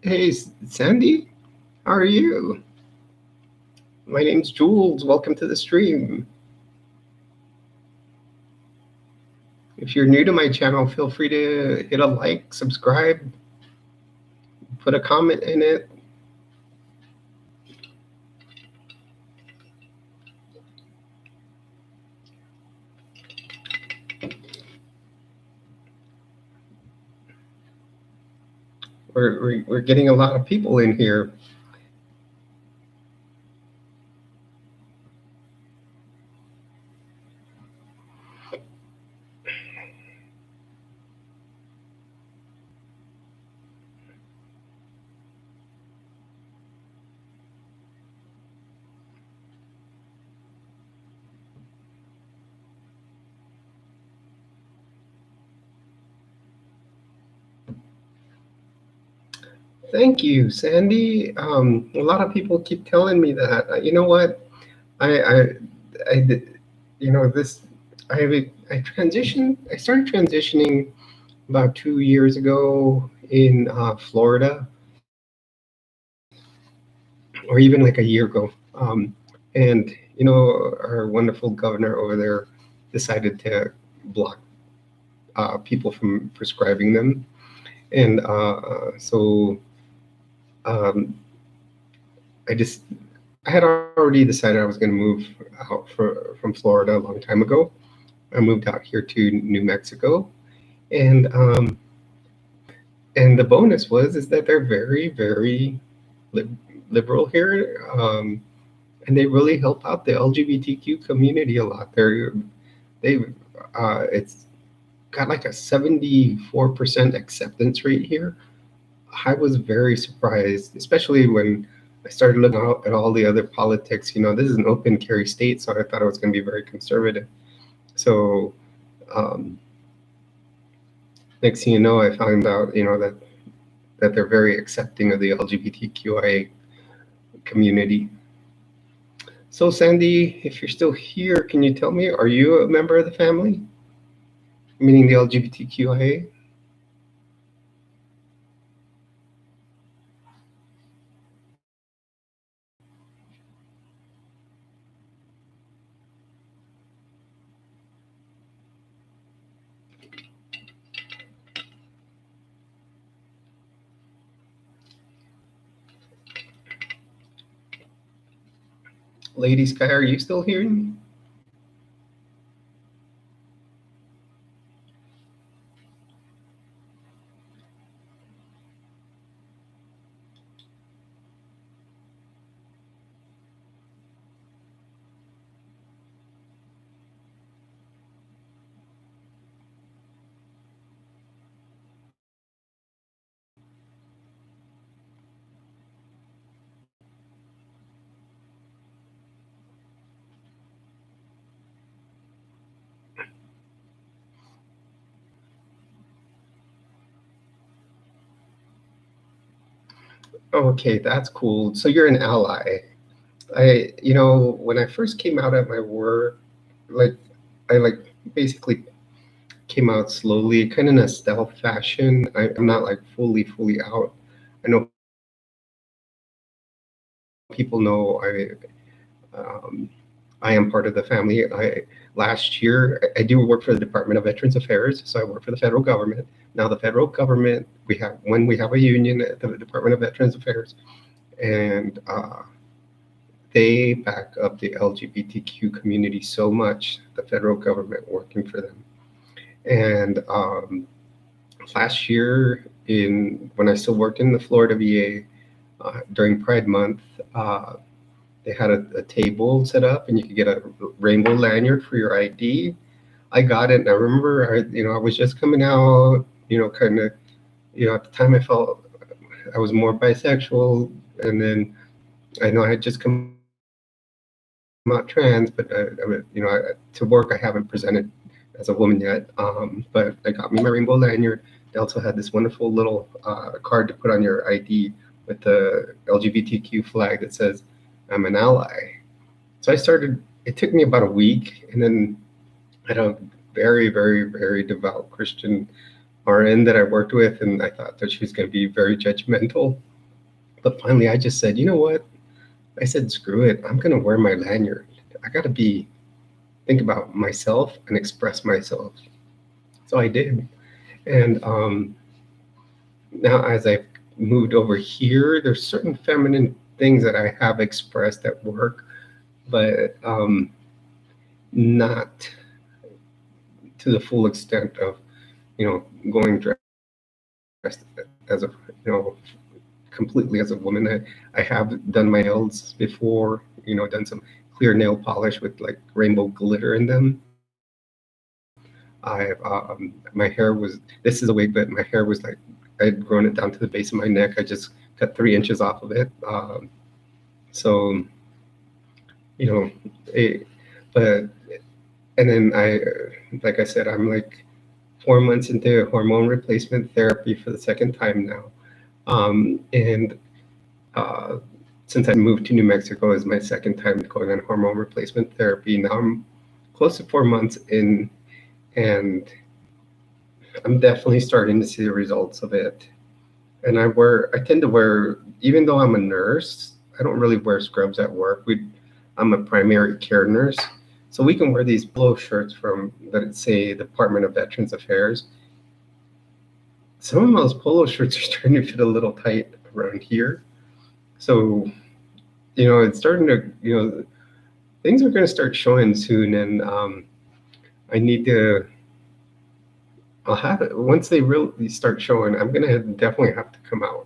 Hey, Sandy, how are you? My name's Jules. Welcome to the stream. If you're new to my channel, feel free to hit a like, subscribe, put a comment in it. We're getting a lot of people in here. Thank you, Sandy. A lot of people keep telling me that. You know what? I did, this. I transitioned. I started transitioning about 2 years ago in Florida, or even like a year ago. And our wonderful governor over there decided to block people from prescribing them, and so um, I just I had already decided I was going to move out from Florida a long time ago. I moved out here to New Mexico, and the bonus is that they're very, very liberal here, and they really help out the LGBTQ community a lot. It's got like a 74% acceptance rate here. I was very surprised, especially when I started looking out at all the other politics. This is an open carry state, so I thought it was going to be very conservative. So next thing you know, I found out, that they're very accepting of the LGBTQIA community. So Sandy, if you're still here, can you tell me, are you a member of the family? Meaning the LGBTQIA? Lady Sky, are you still hearing me? Okay, that's cool. So you're an ally. When I first came out at my work, like I basically came out slowly, kind of in a stealth fashion. I'm not like fully out. I know people know um, I am part of the family. Last year I do work for the Department of Veterans Affairs, so I work for the federal government. Now the federal government, we have a union at the Department of Veterans Affairs, and they back up the LGBTQ community so much. The federal government working for them, and last year when I still worked in the Florida VA during Pride Month. They had a table set up, and you could get a rainbow lanyard for your ID. I got it, and I remember, I was just coming out, kind of, at the time I felt I was more bisexual, and then I know I had just come out trans, but to work I haven't presented as a woman yet. But I got me my rainbow lanyard. They also had this wonderful little card to put on your ID with the LGBTQ flag that says I'm an ally. So I started, it took me about a week, and then I had a very, very, very devout Christian RN that I worked with, and I thought that she was going to be very judgmental. But finally, I just said, you know what? I said, screw it. I'm going to wear my lanyard. I got to think about myself and express myself. So I did. And now as I've moved over here, there's certain feminine things that I have expressed at work, but not to the full extent of, going dressed as a, completely as a woman. I have done my nails before, done some clear nail polish with like rainbow glitter in them. My hair was, this is a wig, but my hair was like, I had grown it down to the base of my neck. I just cut 3 inches off of it. So, you know, it, but, and then like I said, I'm like 4 months into hormone replacement therapy for the second time now. And uh, since I moved to New Mexico, is my second time going on hormone replacement therapy. Now I'm close to 4 months in, and I'm definitely starting to see the results of it. And I tend to wear, even though I'm a nurse, I don't really wear scrubs at work. I'm a primary care nurse. So we can wear these polo shirts from, that say, Department of Veterans Affairs. Some of those polo shirts are starting to fit a little tight around here. So, it's starting to, things are going to start showing soon. And I need to, I'll have it, once they really start showing, I'm going to definitely have to come out.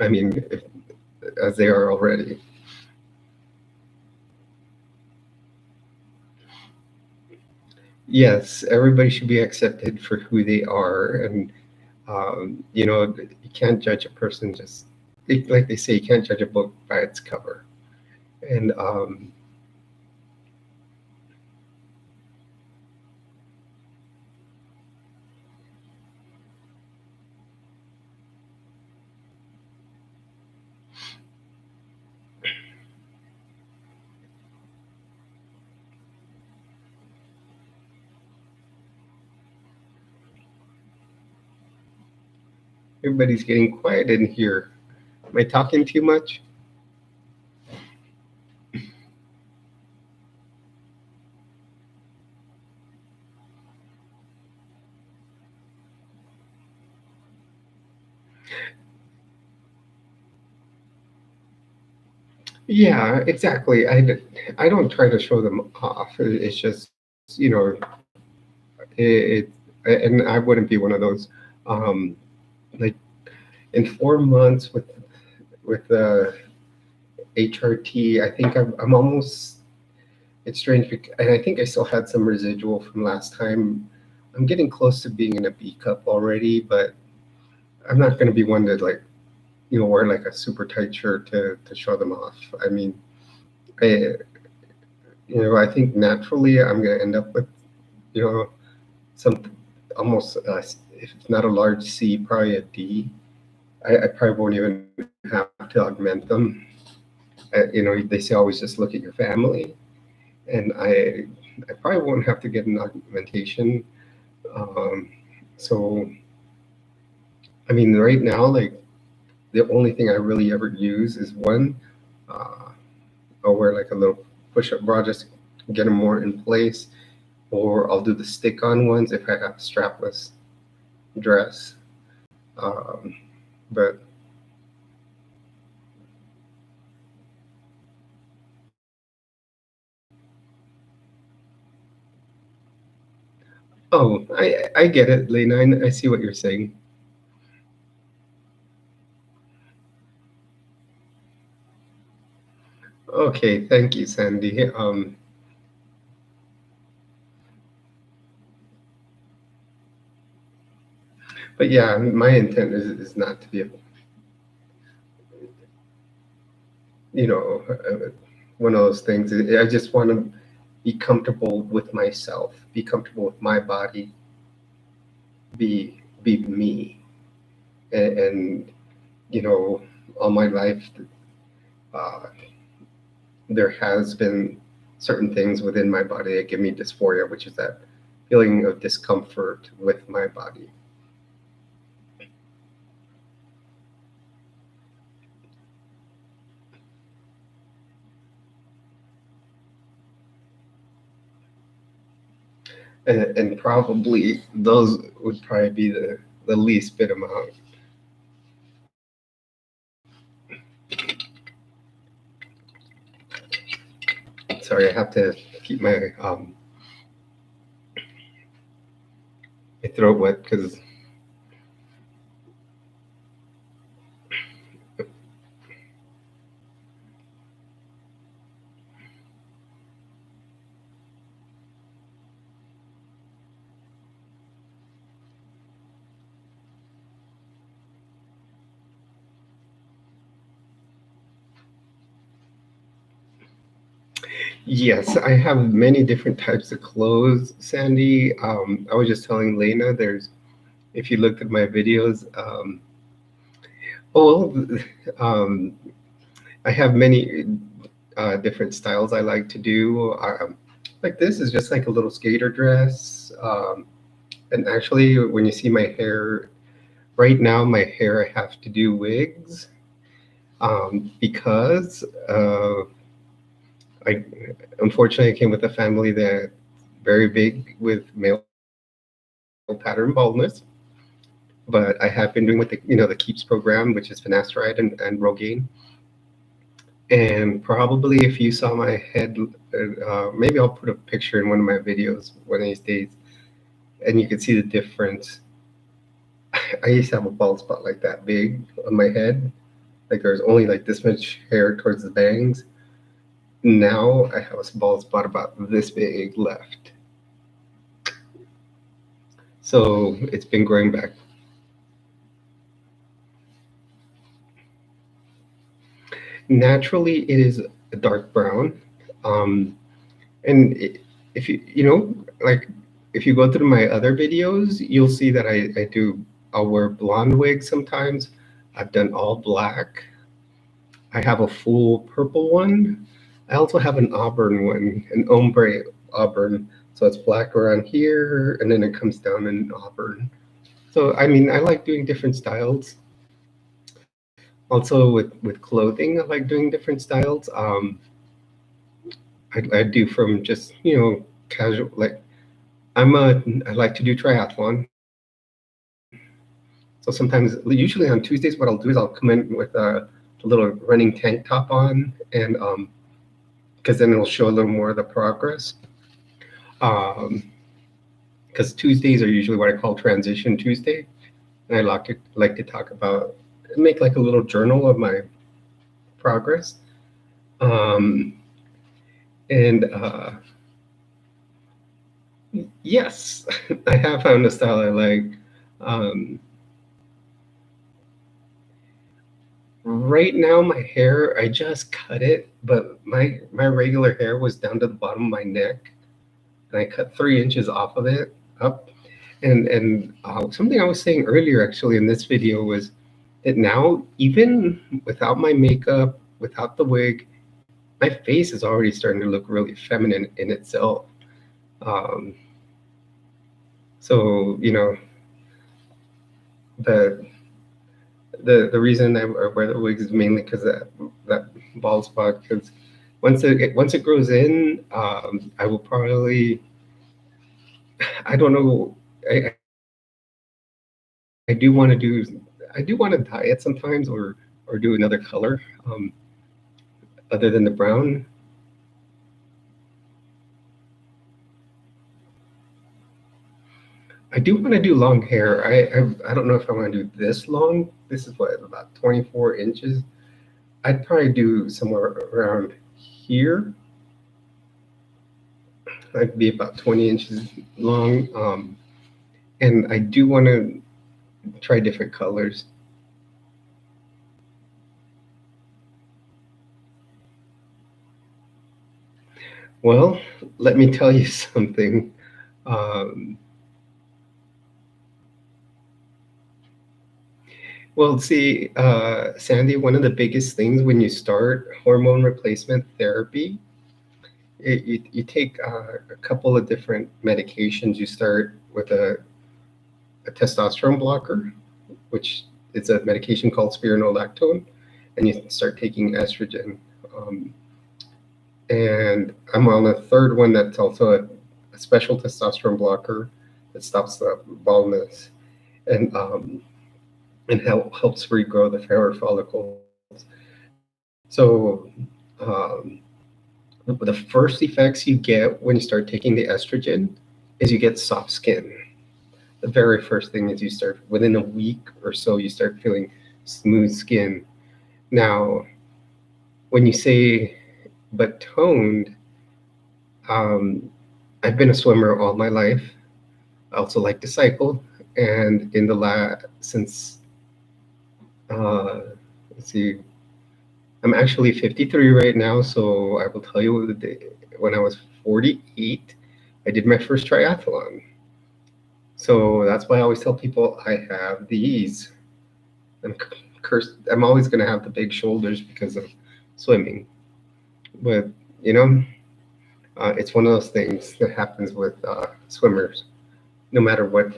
I mean, as they are already. Yes, everybody should be accepted for who they are. And, you can't judge a person like they say, you can't judge a book by its cover. And everybody's getting quiet in here. Am I talking too much? Yeah, exactly. I don't try to show them off. It's just, it, and I wouldn't be one of those. Like in 4 months with HRT, I think I'm almost. It's strange, and I think I still had some residual from last time. I'm getting close to being in a B cup already, but I'm not going to be one to like, wear like a super tight shirt to show them off. I mean, I, I think naturally I'm going to end up with, some almost, if it's not a large C, probably a D. I probably won't even have to augment them. They say always just look at your family, and I probably won't have to get an augmentation. Um, so, I mean, right now, like the only thing I really ever use is one. Uh, I'll wear like a little push-up bra just to get them more in place, or I'll do the stick-on ones if I have a strapless dress. But oh, I get it, Lena. I see what you're saying. Okay, thank you, Sandy. But yeah, my intent is not to be, one of those things. I just want to be comfortable with myself, be comfortable with my body, be me, and all my life, uh, there has been certain things within my body that give me dysphoria, which is that feeling of discomfort with my body. and probably those would probably be the least bit amount. Sorry, I have to keep my throat wet because yes, I have many different types of clothes, Sandy. I was just telling Lena, if you looked at my videos, oh, well, I have many different styles I like to do. Like this is just like a little skater dress. And actually, when you see my hair, right now, my hair, I have to do wigs because I unfortunately I came with a family that very big with male pattern baldness. But I have been doing with the Keeps program, which is finasteride and Rogaine. And probably if you saw my head, maybe I'll put a picture in one of my videos one of these days, and you can see the difference. I used to have a bald spot like that big on my head, like there was only like this much hair towards the bangs. Now I have a bald spot about this big left. So it's been growing back. Naturally, it is a dark brown. And if like if you go through my other videos, you'll see that I'll wear blonde wigs sometimes. I've done all black. I have a full purple one. I also have an auburn one, an ombre auburn. So it's black around here, and then it comes down in auburn. So I mean, I like doing different styles. Also with clothing, I like doing different styles. I do from just casual, like I like to do triathlon. So sometimes, usually on Tuesdays, what I'll do is I'll come in with a little running tank top on, and because then it'll show a little more of the progress. Because Tuesdays are usually what I call Transition Tuesday, and I like to talk about, make like a little journal of my progress. And yes, I have found a style I like. Right now, my hair, I just cut it, but my regular hair was down to the bottom of my neck, and I cut 3 inches off of it up. And something I was saying earlier, actually, in this video was that now, even without my makeup, without the wig, my face is already starting to look really feminine in itself. So the reason I wear the wigs is mainly because that bald spot. Because once it grows in, I will probably, I don't know, I do want to dye it sometimes, or do another color other than the brown. I do want to do long hair. I don't know if I want to do this long. This is what, about 24 inches. I'd probably do somewhere around here. I'd be about 20 inches long. And I do want to try different colors. Well, let me tell you something. Well, see, Sandy, one of the biggest things when you start hormone replacement therapy, you take a couple of different medications. You start with a testosterone blocker, which is a medication called spironolactone, and you start taking estrogen. And I'm on a third one that's also a a special testosterone blocker that stops the baldness and helps regrow the hair follicles. So the first effects you get when you start taking the estrogen is you get soft skin. The very first thing is you start, within a week or so, you start feeling smooth skin. Now, when you say but toned, I've been a swimmer all my life. I also like to cycle, and in the since let's see, I'm actually 53 right now, so I will tell you when I was 48, I did my first triathlon. So that's why I always tell people I have these. I'm cursed. I'm always going to have the big shoulders because of swimming. But, you know, it's one of those things that happens with swimmers. No matter what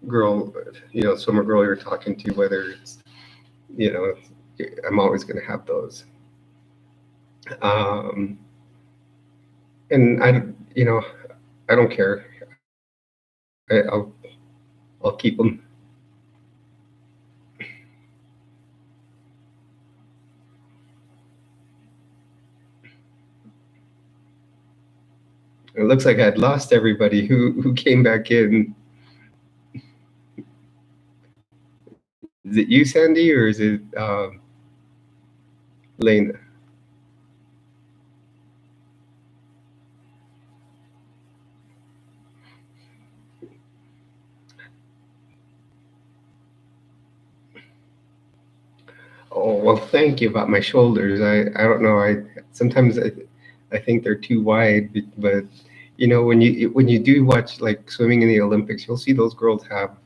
girl, swimmer girl you're talking to, whether it's, I'm always going to have those. And I don't care. I'll keep them. It looks like I'd lost everybody who came back in. Is it you, Sandy, or is it Lena? Oh, well, thank you about my shoulders. I don't know. Sometimes I think they're too wide, but when you do watch like swimming in the Olympics, you'll see those girls have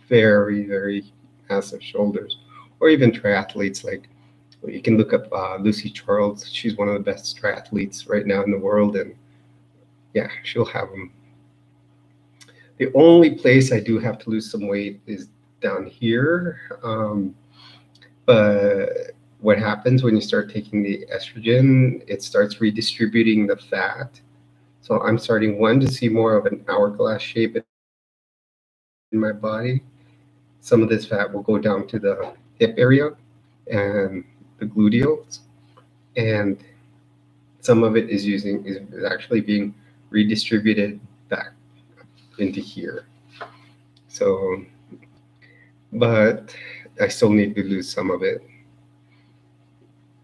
very, very massive shoulders, or even triathletes. Like you can look up Lucy Charles. She's one of the best triathletes right now in the world, and yeah, she'll have them. The only place I do have to lose some weight is down here. But what happens when you start taking the estrogen, it starts redistributing the fat. So I'm starting, one, to see more of an hourglass shape in my body. Some of this fat will go down to the hip area and the gluteals, and some of it is actually being redistributed back into here. So, but I still need to lose some of it.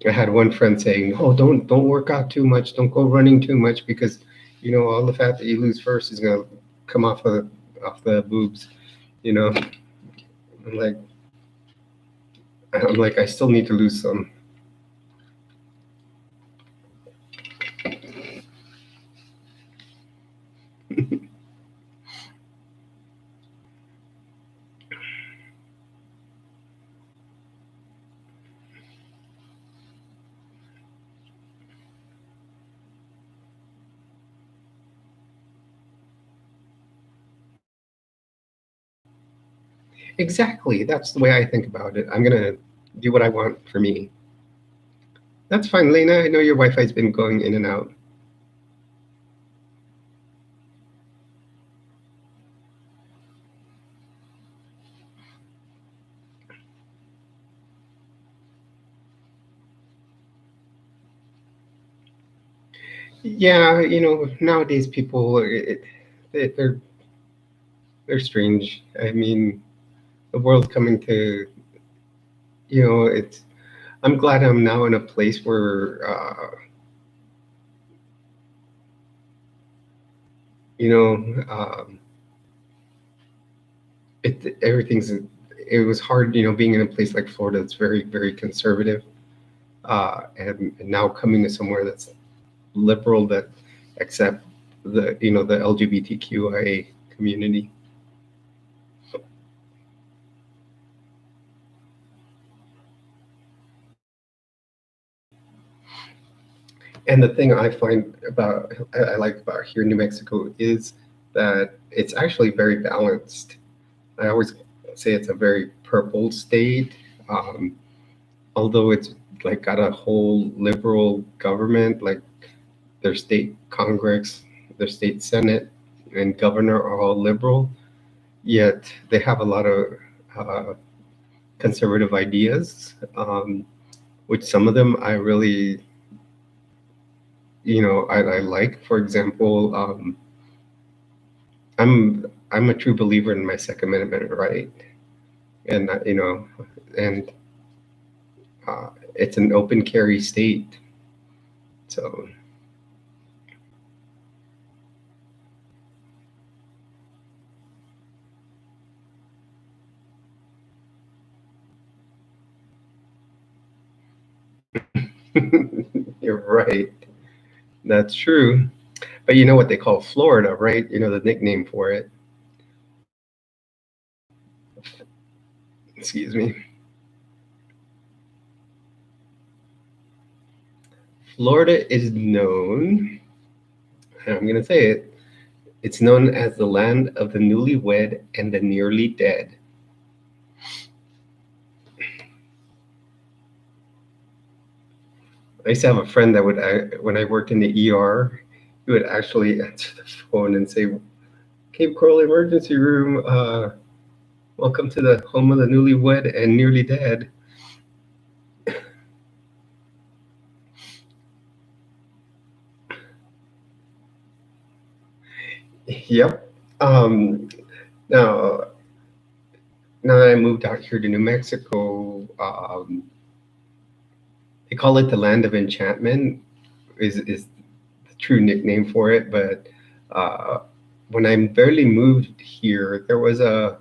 I had one friend saying, "Oh, don't work out too much. Don't go running too much because, all the fat that you lose first is gonna come off the boobs." I'm like, I still need to lose some. Exactly. That's the way I think about it. I'm gonna do what I want for me. That's fine, Lena. I know your Wi-Fi's been going in and out. Yeah, nowadays people, they're strange. I mean, the world's coming to, it's. I'm glad I'm now in a place where, everything's. It was hard, being in a place like Florida that's very, very conservative, and now coming to somewhere that's liberal, that accept the LGBTQIA community. And the thing I like about here in New Mexico is that it's actually very balanced. I always say it's a very purple state, although it's like got a whole liberal government. Like their state Congress, their state Senate, and governor are all liberal, yet they have a lot of conservative ideas, which some of them I really, I like. For example, I'm a true believer in my Second Amendment right, and and it's an open carry state, so. You're right. That's true. But you know what they call Florida, right? You know the nickname for it. Excuse me. Florida is known, and I'm going to say it, it's known as the land of the newlywed and the nearly dead. I used to have a friend that would, when I worked in the ER, he would actually answer the phone and say, Cape Coral Emergency Room, welcome to the home of the newlywed and nearly dead. Yep. Now that I moved out here to New Mexico, they call it the land of enchantment, is the true nickname for it. But when I barely moved here, there was a.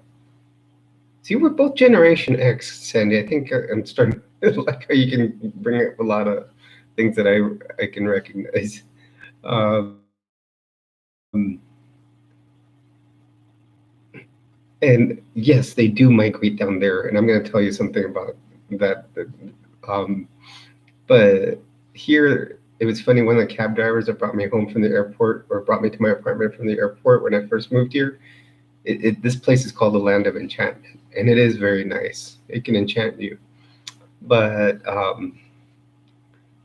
See, we're both Generation X, Sandy. I think I'm starting to like how you can bring up a lot of things that I can recognize. And yes, they do migrate down there, and I'm going to tell you something about that. But here, it was funny. One of the cab drivers that brought me home from the airport, or brought me to my apartment from the airport when I first moved here, this place is called the Land of Enchantment, and it is very nice. It can enchant you. But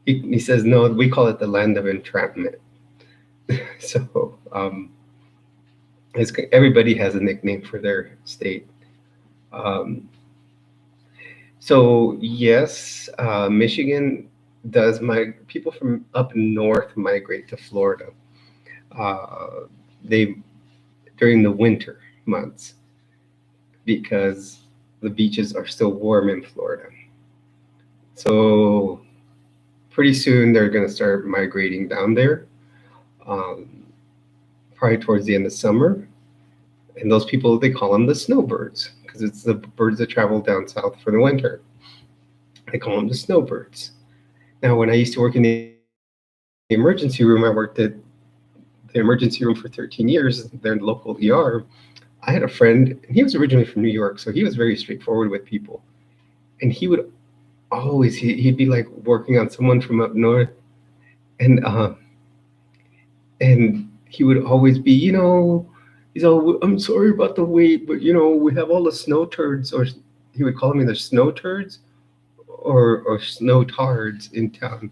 he says, no, we call it the Land of Entrapment. So everybody has a nickname for their state. So yes, Michigan does people from up north migrate to Florida. They during the winter months because the beaches are still warm in Florida. So pretty soon they're going to start migrating down there, probably towards the end of summer. And those people, they call them the snowbirds because it's the birds that travel down south for the winter. They call them the snowbirds. Now, when I used to work in the emergency room, I worked at the emergency room for 13 years. They're in the local ER. I had a friend, and he was originally from New York, so he was very straightforward with people. And he would always, he'd be like working on someone from up north, and he would always be, he's all, I'm sorry about the wait, but we have all the snow turds, or he would call them either snow turds or snow tards in town.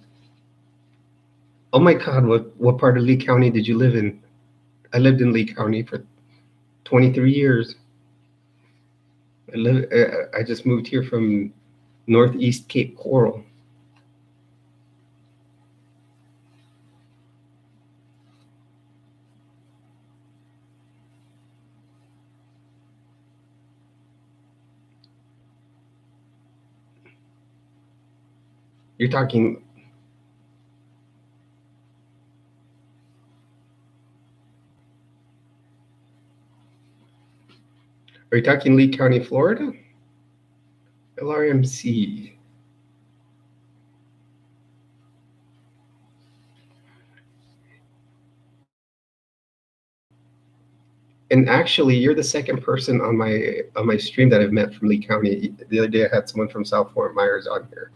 Oh my God, what part of Lee County did you live in? I lived in Lee County for 23 years. I just moved here from Northeast Cape Coral. You're talking. Are you talking Lee County, Florida? LRMC. And actually, you're the second person on my stream that I've met from Lee County. The other day, I had someone from South Fort Myers on here.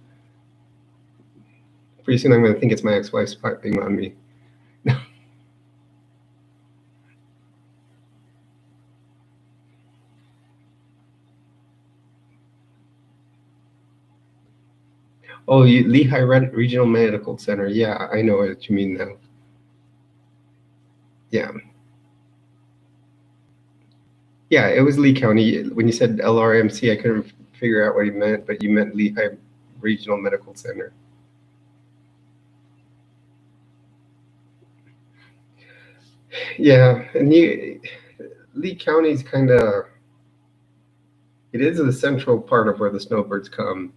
Pretty soon, I'm going to think it's my ex-wife spying on me. Oh, Lehigh Regional Medical Center. Yeah, I know what you mean now. Yeah. Yeah, it was Lee County. When you said LRMC, I couldn't figure out what you meant, but you meant Lehigh Regional Medical Center. Yeah, and Lee County's kind of, it is the central part of where the snowbirds come.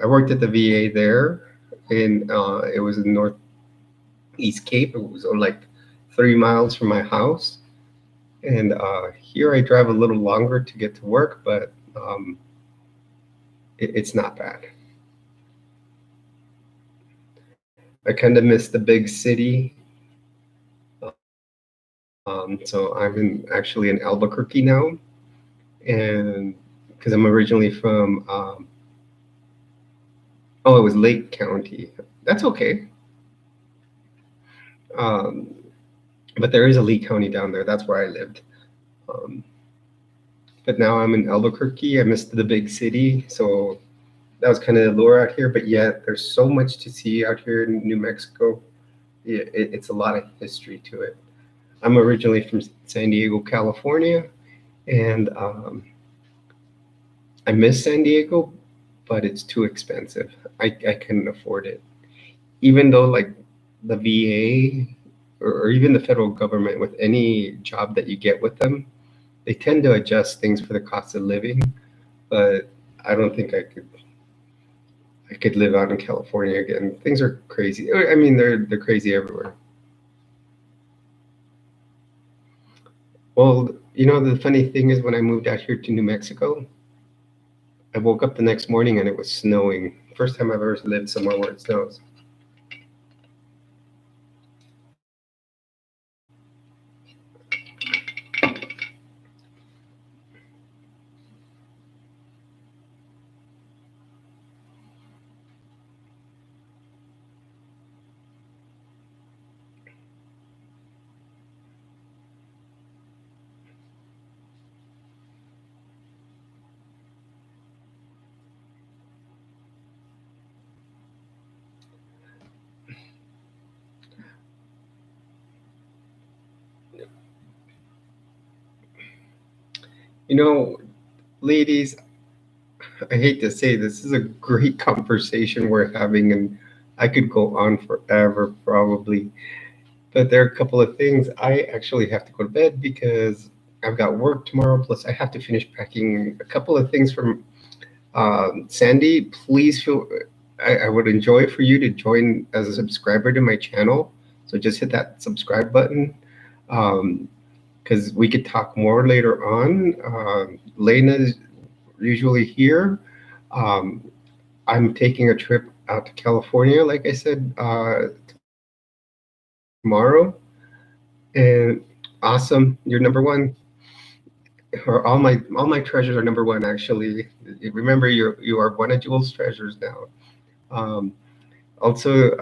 I worked at the VA there, and it was in Northeast Cape. It was like 3 miles from my house. And here I drive a little longer to get to work, but it's not bad. I kind of miss the big city. So I'm actually in Albuquerque now, and because I'm originally from, oh, it was Lake County. That's okay. Um, but there is a Lee County down there. That's where I lived. But now I'm in Albuquerque. I missed the big city, so that was kind of the lure out here. But yet, there's so much to see out here in New Mexico. It's a lot of history to it. I'm originally from San Diego, California, and I miss San Diego, but it's too expensive. I couldn't afford it. Even though like the VA or even the federal government, with any job that you get with them, they tend to adjust things for the cost of living. But I don't think I could live out in California again. Things are crazy. I mean, they're crazy everywhere. Well, the funny thing is when I moved out here to New Mexico, I woke up the next morning and it was snowing. First time I've ever lived somewhere where it snows. You know, ladies, I hate to say this is a great conversation we're having, and I could go on forever probably. But there are a couple of things. I actually have to go to bed because I've got work tomorrow. Plus, I have to finish packing a couple of things from Sandy. Please feel, I would enjoy for you to join as a subscriber to my channel. So just hit that subscribe button. Because we could talk more later on. Lena is usually here. I'm taking a trip out to California, like I said, tomorrow. And awesome, you're number one. Or all my treasures are number one. Actually, remember you are one of Jules' treasures now. Also,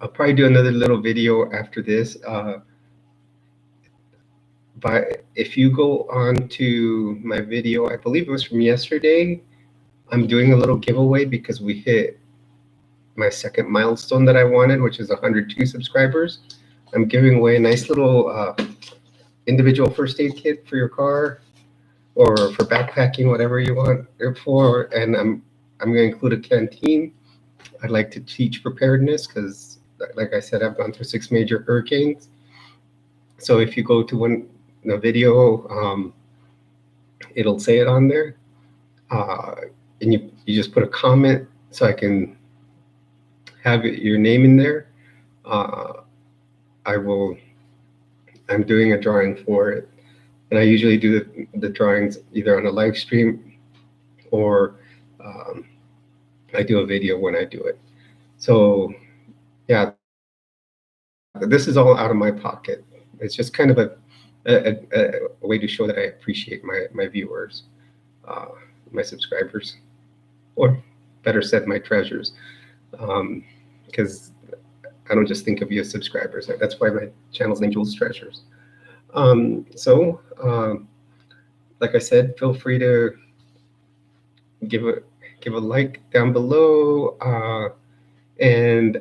I'll probably do another little video after this. But if you go on to my video, I believe it was from yesterday, I'm doing a little giveaway because we hit my second milestone that I wanted, which is 102 subscribers. I'm giving away a nice little individual first aid kit for your car or for backpacking, whatever you want it for. And I'm going to include a canteen. I'd like to teach preparedness because, like I said, I've gone through 6 major hurricanes. So if you go to the video, it'll say it on there. And you just put a comment so I can have your name in there. I'm doing a drawing for it. And I usually do the drawings either on a live stream or I do a video when I do it. So yeah, this is all out of my pocket. It's just kind of a way to show that I appreciate my viewers, my subscribers, or better said, my treasures. Because I don't just think of you as subscribers. That's why my channel's named Jules Treasures. Like I said, feel free to give a like down below, and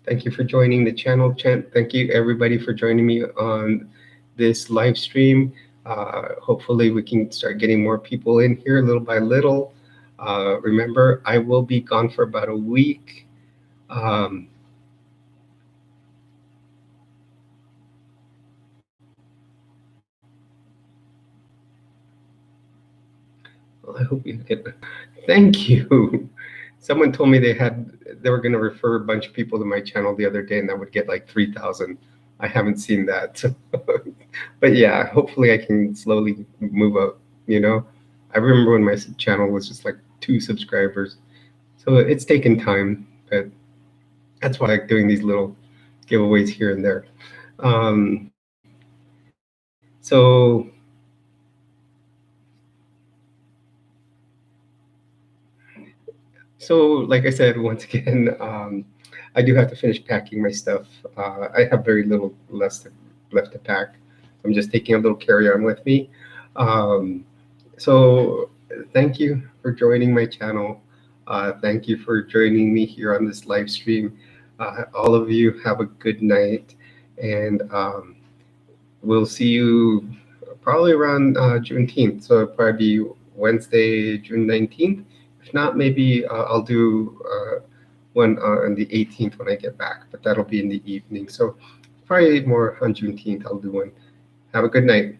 Thank you for joining the channel. Thank you everybody for joining me on this live stream. Hopefully we can start getting more people in here little by little. Remember, I will be gone for about a week. Um, well, I hope you get. Thank you. Someone told me they were going to refer a bunch of people to my channel the other day, and that would get like 3,000. I haven't seen that, but yeah, hopefully I can slowly move up. You know, I remember when my channel was just like 2 subscribers, so it's taken time, but that's why I like doing these little giveaways here and there. Um, so So, like I said, once again, I do have to finish packing my stuff. I have very little left to pack. I'm just taking a little carry-on with me. Um, so, thank you for joining my channel. Thank you for joining me here on this live stream. All of you have a good night, and we'll see you probably around Juneteenth. So it'll probably be Wednesday, June 19th. If not, maybe I'll do one on the 18th when I get back, but that'll be in the evening. So probably more on Juneteenth, I'll do one. Have a good night.